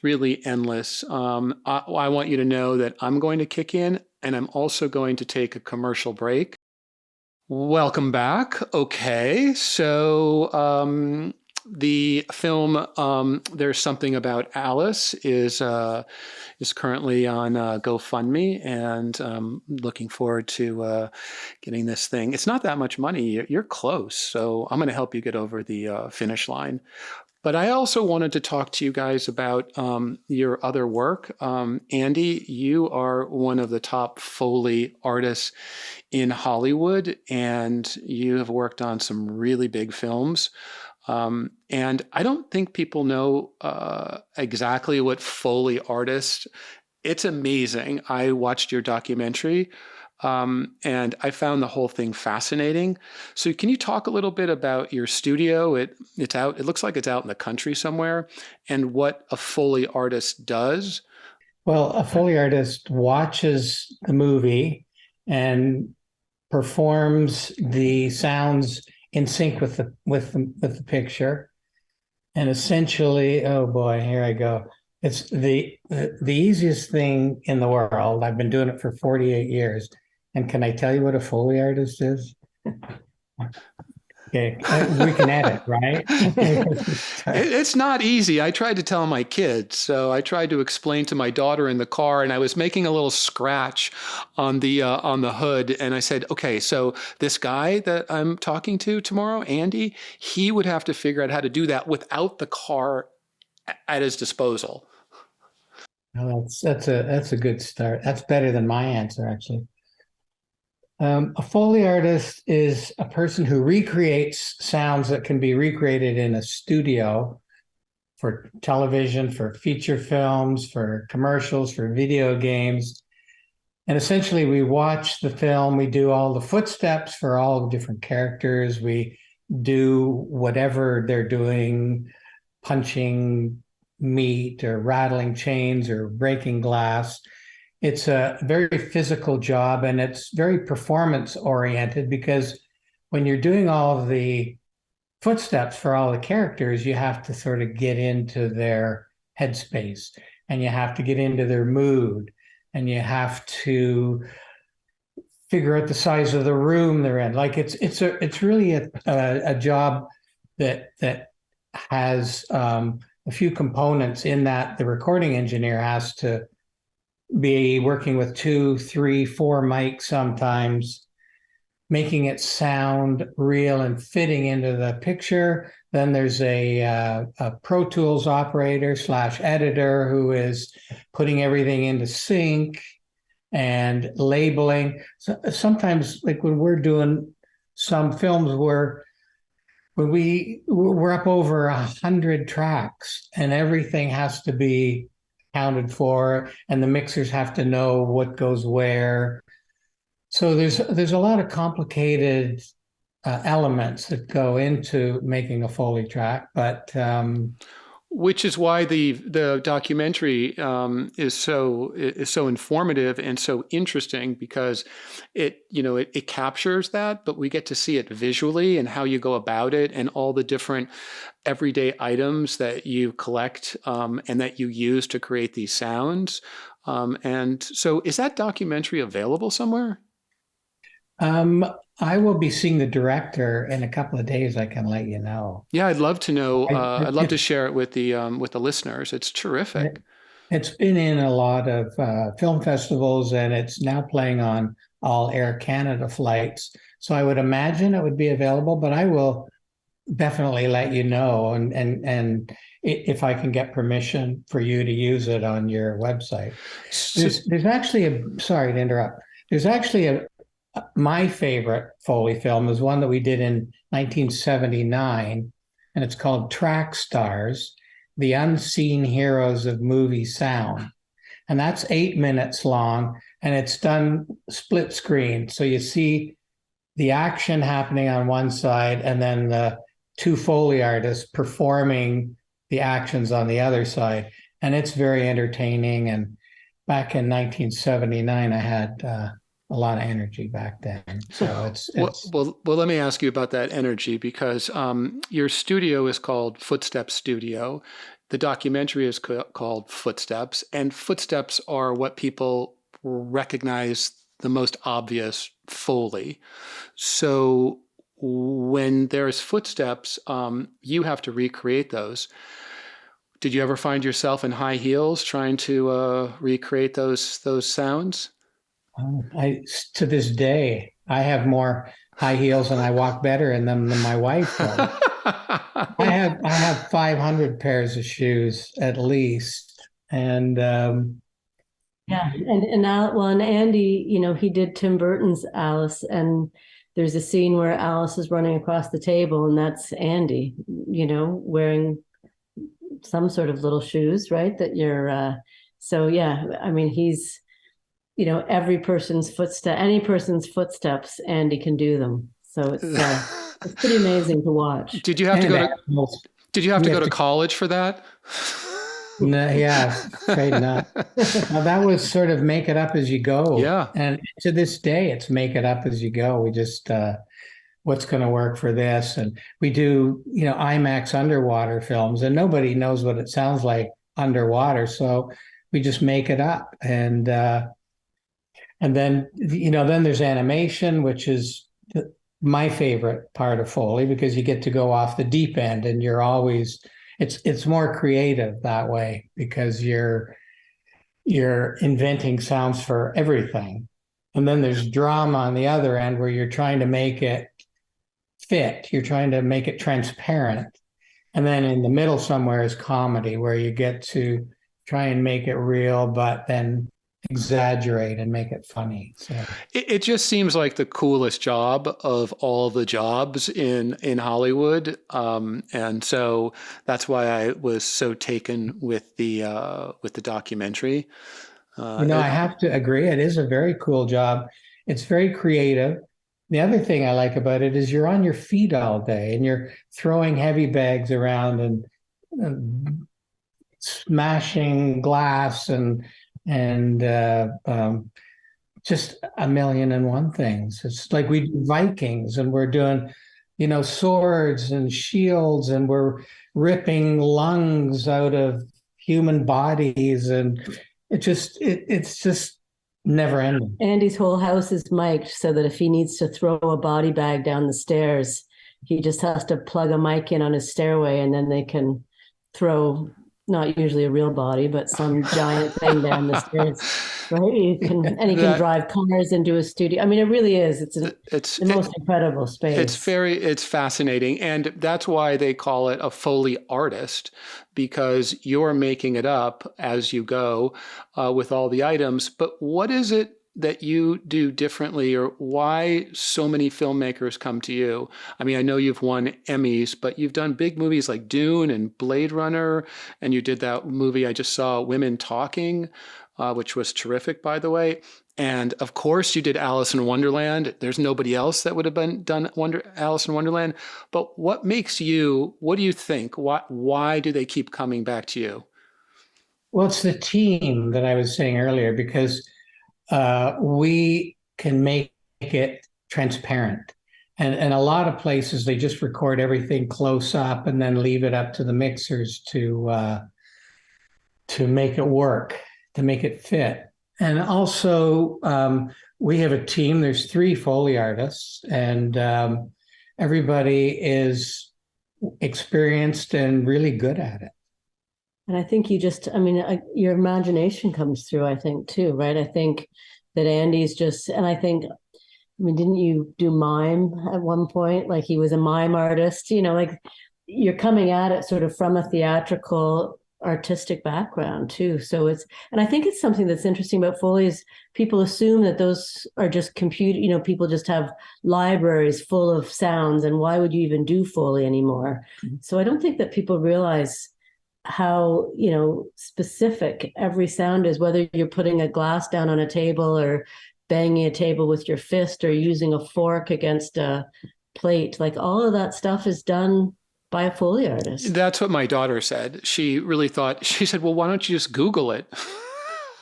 really endless. I want you to know that I'm going to kick in, and I'm also going to take a commercial break. Welcome back. Okay, so the film There's Something About Alice is currently on GoFundMe, and looking forward to getting this thing. It's not that much money. You're close, so I'm going to help you get over the finish line. But I also wanted to talk to you guys about your other work. Andy, you are one of the top Foley artists in Hollywood, and you have worked on some really big films. And I don't think people know exactly what Foley artist. It's amazing. I watched your documentary, and I found the whole thing fascinating. So can you talk a little bit about your studio? It's out. It looks like it's out in the country somewhere, and what a Foley artist does. Well, a Foley artist watches the movie and performs the sounds in sync with the picture, and essentially, oh boy, here I go. It's the easiest thing in the world. I've been doing it for 48 years, and can I tell you what a Foley artist is? Okay, we can edit, right? It's not easy. I tried to tell my kids. So I tried to explain to my daughter in the car, and I was making a little scratch on the hood. And I said, okay, so this guy that I'm talking to tomorrow, Andy, he would have to figure out how to do that without the car at his disposal. Well, that's a good start. That's better than my answer, actually. A Foley artist is a person who recreates sounds that can be recreated in a studio for television, for feature films, for commercials, for video games. And essentially, we watch the film, we do all the footsteps for all the different characters, we do whatever they're doing, punching meat or rattling chains or breaking glass. It's a very physical job, and it's very performance oriented, because when you're doing all of the footsteps for all the characters, you have to sort of get into their headspace, and you have to get into their mood, and you have to figure out the size of the room they're in. Like it's really a job that has a few components in that the recording engineer has to be working with 2, 3, 4 mics sometimes, making it sound real and fitting into the picture. Then there's a Pro Tools operator / editor who is putting everything into sync and labeling. So sometimes, like when we're doing some films where we're up over 100 tracks, and everything has to be accounted for, and the mixers have to know what goes where. So there's a lot of complicated elements that go into making a Foley track, but which is why the documentary is so informative and so interesting, because it captures that, but we get to see it visually and how you go about it and all the different everyday items that you collect and that you use to create these sounds. And so, is that documentary available somewhere? I will be seeing the director in a couple of days. I can let you know. Yeah, I'd love to know. I'd love to It, share it with the listeners. It's terrific. it's been in a lot of film festivals, and it's now playing on all Air Canada flights. So I would imagine it would be available, but I will definitely let you know, and if I can get permission for you to use it on your website. So, There's actually sorry to interrupt. There's actually my favorite Foley film is one that we did in 1979, and it's called Track Stars, The Unseen Heroes of Movie Sound. And that's 8 minutes long, and it's done split screen. So you see the action happening on one side, and then the two Foley artists performing the actions on the other side. And it's very entertaining. And back in 1979, I had a lot of energy back then. So it's well, let me ask you about that energy, because your studio is called Footsteps Studio. The documentary is called Footsteps, and footsteps are what people recognize the most obvious Foley. So when there's footsteps, you have to recreate those. Did you ever find yourself in high heels trying to recreate those sounds? I to this day I have more high heels and I walk better in them than my wife does. I have 500 pairs of shoes at least, and Yeah, and Andy, he did Tim Burton's Alice, and there's a scene where Alice is running across the table, and that's Andy, wearing some sort of little shoes, right? That you're, so yeah, I mean, he's, every person's footstep, any person's footsteps, Andy can do them. So it's pretty amazing to watch. Did you have to go to Did you have to go to college for that? No, yeah, afraid not. Now that was sort of make it up as you go. Yeah. And to this day, it's make it up as you go. We just what's going to work for this, and we do IMAX underwater films, and nobody knows what it sounds like underwater, so we just make it up, and then then there's animation, which is my favorite part of Foley, because you get to go off the deep end, and you're always it's more creative that way, because you're inventing sounds for everything. And then there's drama on the other end, where you're trying to make it fit, you're trying to make it transparent. And then in the middle somewhere is comedy, where you get to try and make it real, but then exaggerate and make it funny. So it just seems like the coolest job of all the jobs in Hollywood, and so that's why I was so taken with the documentary. I have to agree. It is a very cool job. It's very creative. The other thing I like about it is you're on your feet all day, and you're throwing heavy bags around and smashing glass and just a million and one things. It's like we do Vikings, and we're doing, swords and shields, and we're ripping lungs out of human bodies, and it's just never ending. Andy's whole house is mic'd, so that if he needs to throw a body bag down the stairs, he just has to plug a mic in on his stairway, and then they can throw, not usually a real body, but some giant thing down the stairs, right? He can drive cars into a studio. I mean, it really is. It's the most incredible space. It's fascinating. And that's why they call it a Foley artist, because you're making it up as you go with all the items. But what is it that you do differently, or why so many filmmakers come to you? I mean, I know you've won Emmys, but you've done big movies like Dune and Blade Runner, and you did that movie I just saw, Women Talking, which was terrific, by the way. And of course, you did Alice in Wonderland. There's nobody else that would have been done Alice in Wonderland. But what makes you? What do you think? Why do they keep coming back to you? Well, it's the team that I was saying earlier, because we can make it transparent. And a lot of places, they just record everything close up and then leave it up to the mixers to make it work, to make it fit. And also, we have a team. There's 3 Foley artists, and everybody is experienced and really good at it. And I think your imagination comes through, I think, too, right? I think that Andy's just, and I think, didn't you do mime at one point? Like, he was a mime artist, like you're coming at it sort of from a theatrical artistic background too. So and I think it's something that's interesting about Foley is people assume that those are just computer, people just have libraries full of sounds, and why would you even do Foley anymore? Mm-hmm. So I don't think that people realize how specific every sound is, whether you're putting a glass down on a table or banging a table with your fist or using a fork against a plate. Like, all of that stuff is done by a Foley artist. That's what my daughter said. She really thought, she said, well, why don't you just Google it?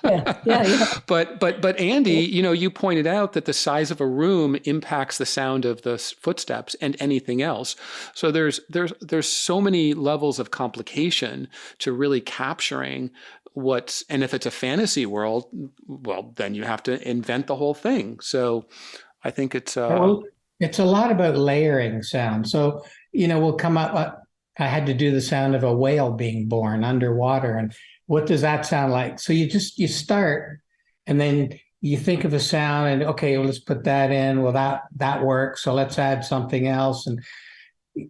Yeah. But Andy, you pointed out that the size of a room impacts the sound of the footsteps and anything else. So there's so many levels of complication to really capturing and if it's a fantasy world, well, then you have to invent the whole thing. So I think it's it's a lot about layering sound. So, we'll come up, I had to do the sound of a whale being born underwater, and what does that sound like? So you start, and then you think of a sound, and okay, well, let's put that in. Well, that works. So let's add something else. And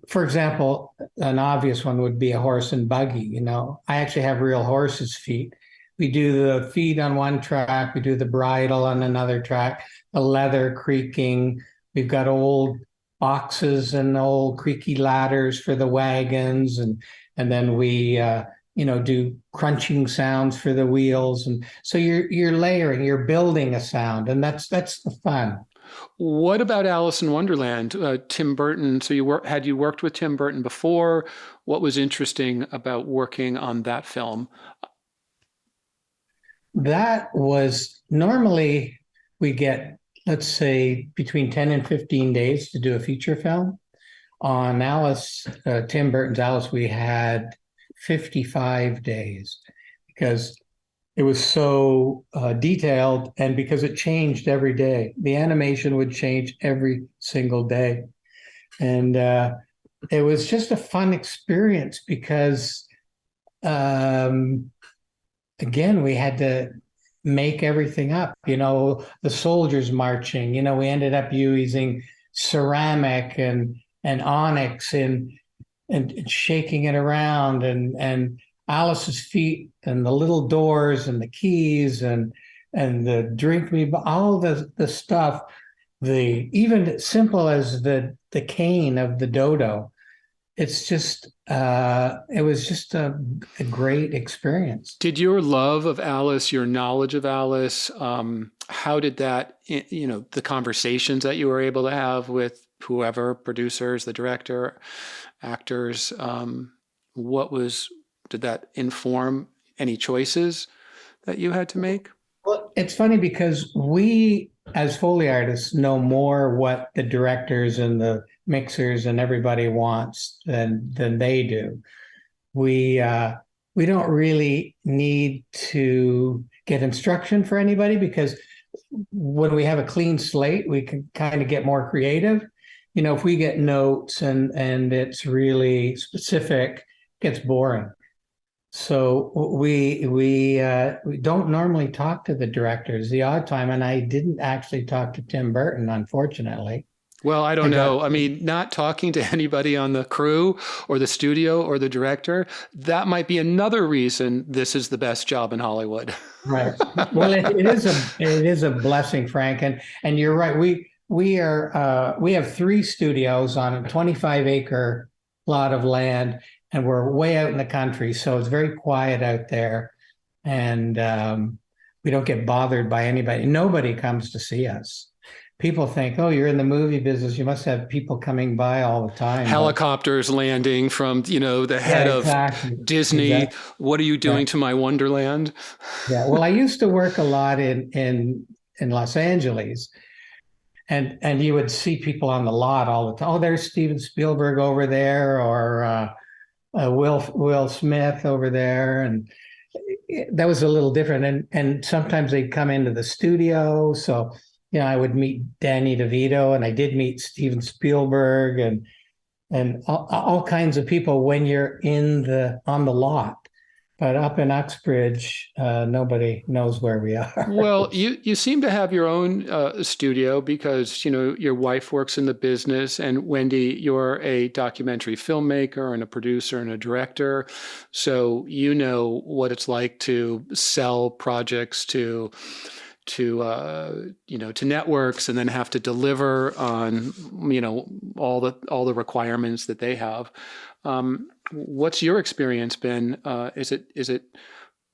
for example, an obvious one would be a horse and buggy. I actually have real horses' feet. We do the feet on one track. We do the bridle on another track, the leather creaking. We've got old boxes and old creaky ladders for the wagons. And then we, do crunching sounds for the wheels. And so you're layering, you're building a sound, and that's the fun. What about Alice in Wonderland? Tim Burton. So had you worked with Tim Burton before? What was interesting about working on that film? That was, normally we get, let's say, between 10 and 15 days to do a feature film. On Alice, Tim Burton's Alice, we had 55 days because it was so detailed, and because it changed every day. The animation would change every single day. And it was just a fun experience because, again, we had to make everything up. The soldiers marching, we ended up using ceramic and onyx and shaking it around, and Alice's feet and the little doors and the keys and the drink me, all the stuff, even simple as the cane of the dodo. It's just it was just a great experience. Did your love of Alice, your knowledge of Alice, how did that, the conversations that you were able to have with whoever, producers, the director, actors, did that inform any choices that you had to make? Well, it's funny because we, as Foley artists, know more what the directors and the mixers and everybody wants than they do. We don't really need to get instruction for anybody, because when we have a clean slate, we can kind of get more creative. If we get notes and it's really specific, it gets boring. So we don't normally talk to the directors. The odd time, and I didn't actually talk to Tim Burton, unfortunately. Well, I don't I got know. I mean, not talking to anybody on the crew or the studio or the director, that might be another reason this is the best job in Hollywood. right. Well, it is a blessing, Frank, and you're right. We have three studios on a 25-acre plot of land, and we're way out in the country, so it's very quiet out there, and we don't get bothered by anybody. Nobody comes to see us. People think, "Oh, you're in the movie business. You must have people coming by all the time." But Helicopters landing from, the yeah, head of exactly, Disney. exactly. What are you Yeah. doing to my Wonderland? Yeah, well, I used to work a lot in Los Angeles, and you would see people on the lot all the time. Oh, there's Steven Spielberg over there, or Will Smith over there, and that was a little different. And sometimes they'd come into the studio, so I would meet Danny DeVito, and I did meet Steven Spielberg, and all kinds of people when you're on the lot. But up in Uxbridge, nobody knows where we are. Well, you seem to have your own studio because, your wife works in the business, and Wendy, you're a documentary filmmaker and a producer and a director. So you know what it's like to sell projects to networks and then have to deliver on all the requirements that they have. What's your experience been? Is it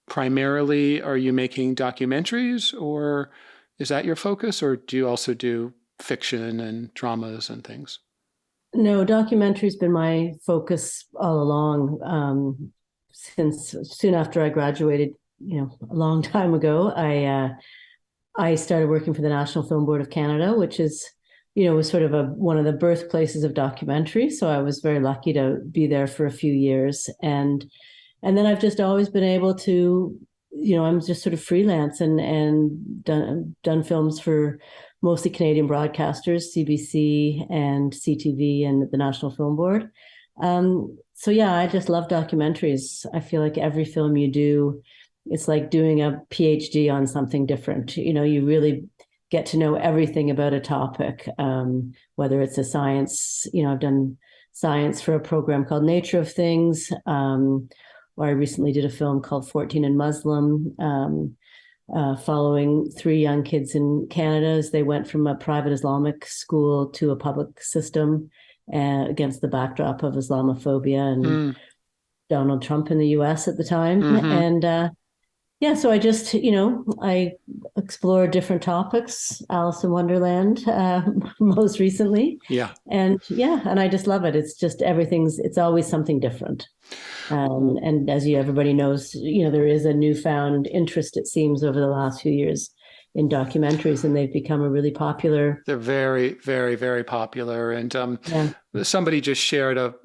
primarily, are you making documentaries, or is that your focus, or do you also do fiction and dramas and things? No, documentary's been my focus all along. Since soon after I graduated, a long time ago, I started working for the National Film Board of Canada, which is, was sort of one of the birthplaces of documentary. So I was very lucky to be there for a few years. And then I've just always been able to, I'm just sort of freelance and done films for mostly Canadian broadcasters, CBC and CTV and the National Film Board. So yeah, I just love documentaries. I feel like every film you do, it's like doing a PhD on something different. You really get to know everything about a topic, whether it's a science, I've done science for a program called Nature of Things, or I recently did a film called 14 and Muslim, following three young kids in Canada as they went from a private Islamic school to a public system against the backdrop of Islamophobia and Donald Trump in the US at the time. Mm-hmm. And yeah, so I just, I explore different topics, Alice in Wonderland, most recently. Yeah. And I just love it. It's just it's always something different. And as everybody knows, there is a newfound interest, it seems, over the last few years in documentaries, and they've become a really popular. They're very, very, very popular. And somebody just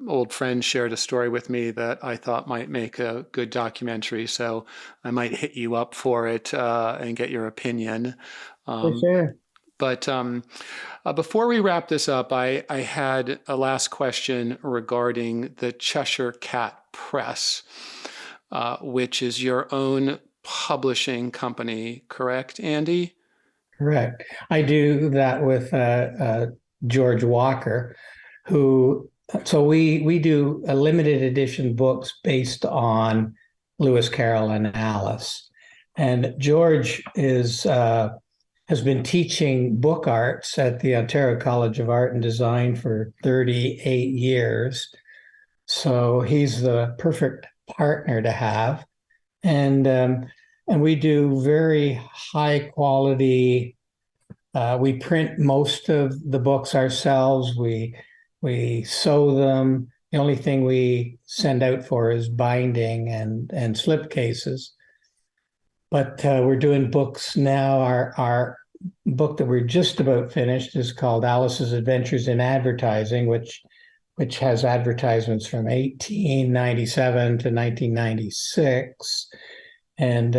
old friend shared a story with me that I thought might make a good documentary. So I might hit you up for it and get your opinion. For sure. But before we wrap this up, I had a last question regarding the Cheshire Cat Press, which is your own publishing company, correct, Andy? Correct. I do that with George Walker, so we do a limited edition books based on Lewis Carroll and Alice. And George has been teaching book arts at the Ontario College of Art and Design for 38 years. So he's the perfect partner to have. And we do very high quality. We print most of the books ourselves. We sew them. The only thing we send out for is binding and slipcases. But we're doing books now. Our book that we're just about finished is called Alice's Adventures in Advertising, which has advertisements from 1897 to 1996. And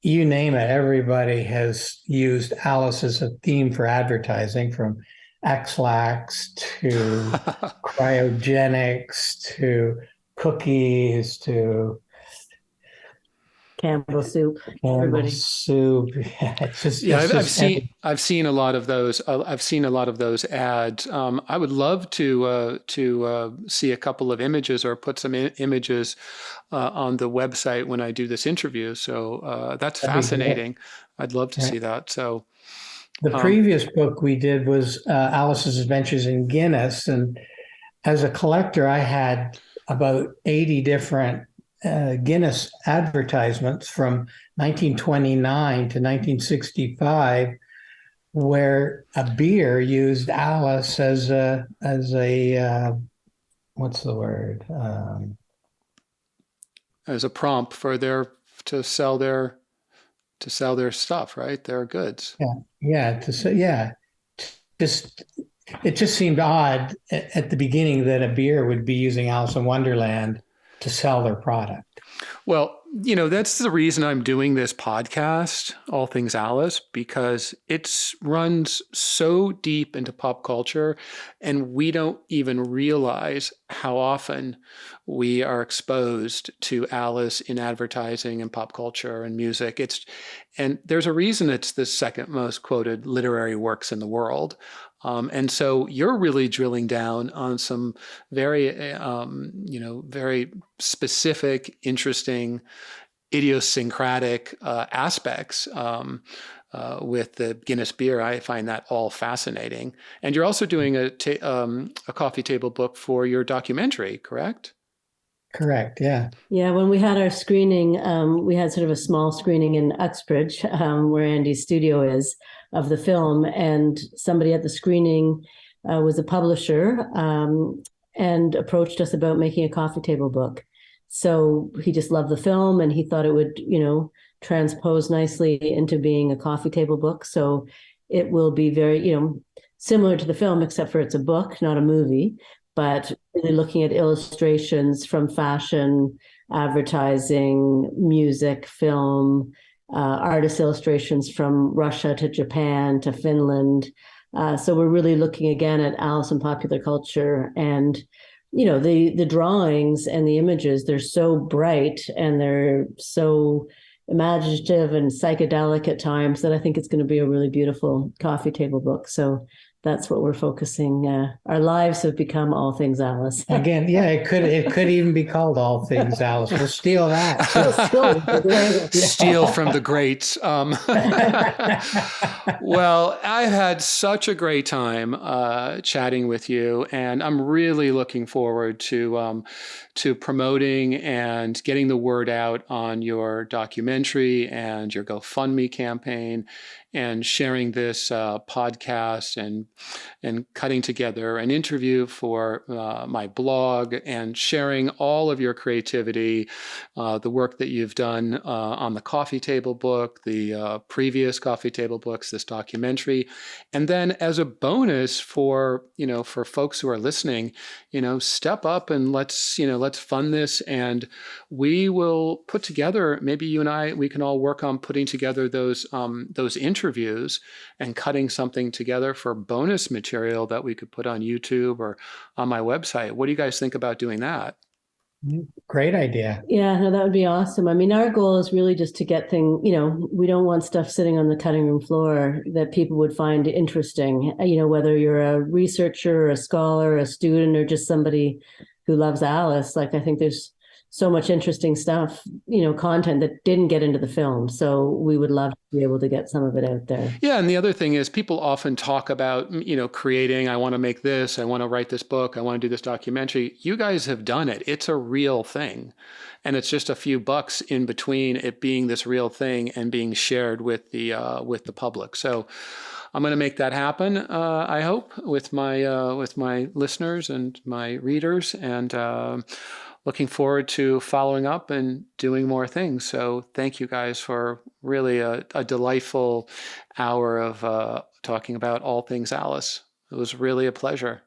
you name it, everybody has used Alice as a theme for advertising, from X-Lax to cryogenics to cookies to Campbell soup. Campbell Everybody. soup. Yeah, I've seen a lot of those. I've seen a lot of those ads. I would love to see a couple of images or put some images on the website when I do this interview. So that's fascinating. I'd love to see that. So the previous book we did was Alice's Adventures in Guinness, and as a collector, I had about 80 different Guinness advertisements from 1929 to 1965, where a beer used Alice as a what's the word? As a prompt for to sell their stuff, right? Their goods. Just it just seemed odd at the beginning that a beer would be using Alice in Wonderland to sell their product. Well, that's the reason I'm doing this podcast, All Things Alice, because it runs so deep into pop culture, and we don't even realize how often we are exposed to Alice in advertising and pop culture and music. And there's a reason it's the second most quoted literary works in the world. And so you're really drilling down on some very, very specific, interesting, idiosyncratic aspects with the Guinness beer. I find that all fascinating. And you're also doing a coffee table book for your documentary, correct? Correct, yeah. Yeah, when we had our screening, we had sort of a small screening in Uxbridge, where Andy's studio is, of the film, and somebody at the screening was a publisher and approached us about making a coffee table book. So he just loved the film, and he thought it would, transpose nicely into being a coffee table book. So it will be very, similar to the film, except for it's a book, not a movie, but really looking at illustrations from fashion, advertising, music, film, artist illustrations from Russia to Japan to Finland. So we're really looking again at Alice in popular culture, and the drawings and the images, they're so bright and they're so imaginative and psychedelic at times that I think it's going to be a really beautiful coffee table book. So that's what we're focusing. Our lives have become All Things Alice. Again, yeah, it could even be called All Things Alice. We'll steal that. Steal from the greats. Well, I've had such a great time chatting with you, and I'm really looking forward to promoting and getting the word out on your documentary and your GoFundMe campaign, and sharing this podcast and cutting together an interview for my blog, and sharing all of your creativity, the work that you've done on the coffee table book, the previous coffee table books, this documentary. And then as a bonus for folks who are listening, step up and let's fund this, and we will put together, maybe you and I, we can all work on putting together those interviews and cutting something together for bonus material that we could put on YouTube or on my website. What do you guys think about doing that? Great idea. Yeah, no, that would be awesome. I mean, our goal is really just to get things, we don't want stuff sitting on the cutting room floor that people would find interesting, whether you're a researcher, a scholar, a student, or just somebody who loves Alice. Like, I think there's so much interesting stuff, content that didn't get into the film. So we would love to be able to get some of it out there. Yeah. And the other thing is, people often talk about, creating, I want to make this, I want to write this book, I want to do this documentary. You guys have done it. It's a real thing. And it's just a few bucks in between it being this real thing and being shared with the public. So I'm going to make that happen, I hope, with my listeners and my readers, and looking forward to following up and doing more things. So thank you guys for really a delightful hour of talking about all things Alice. It was really a pleasure.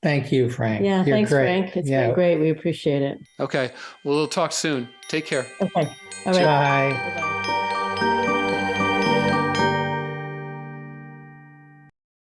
Thank you, Frank. Yeah, You're thanks, great. Frank. It's been great. We appreciate it. Okay. Well, we'll talk soon. Take care. Okay. All right. Bye. Bye-bye.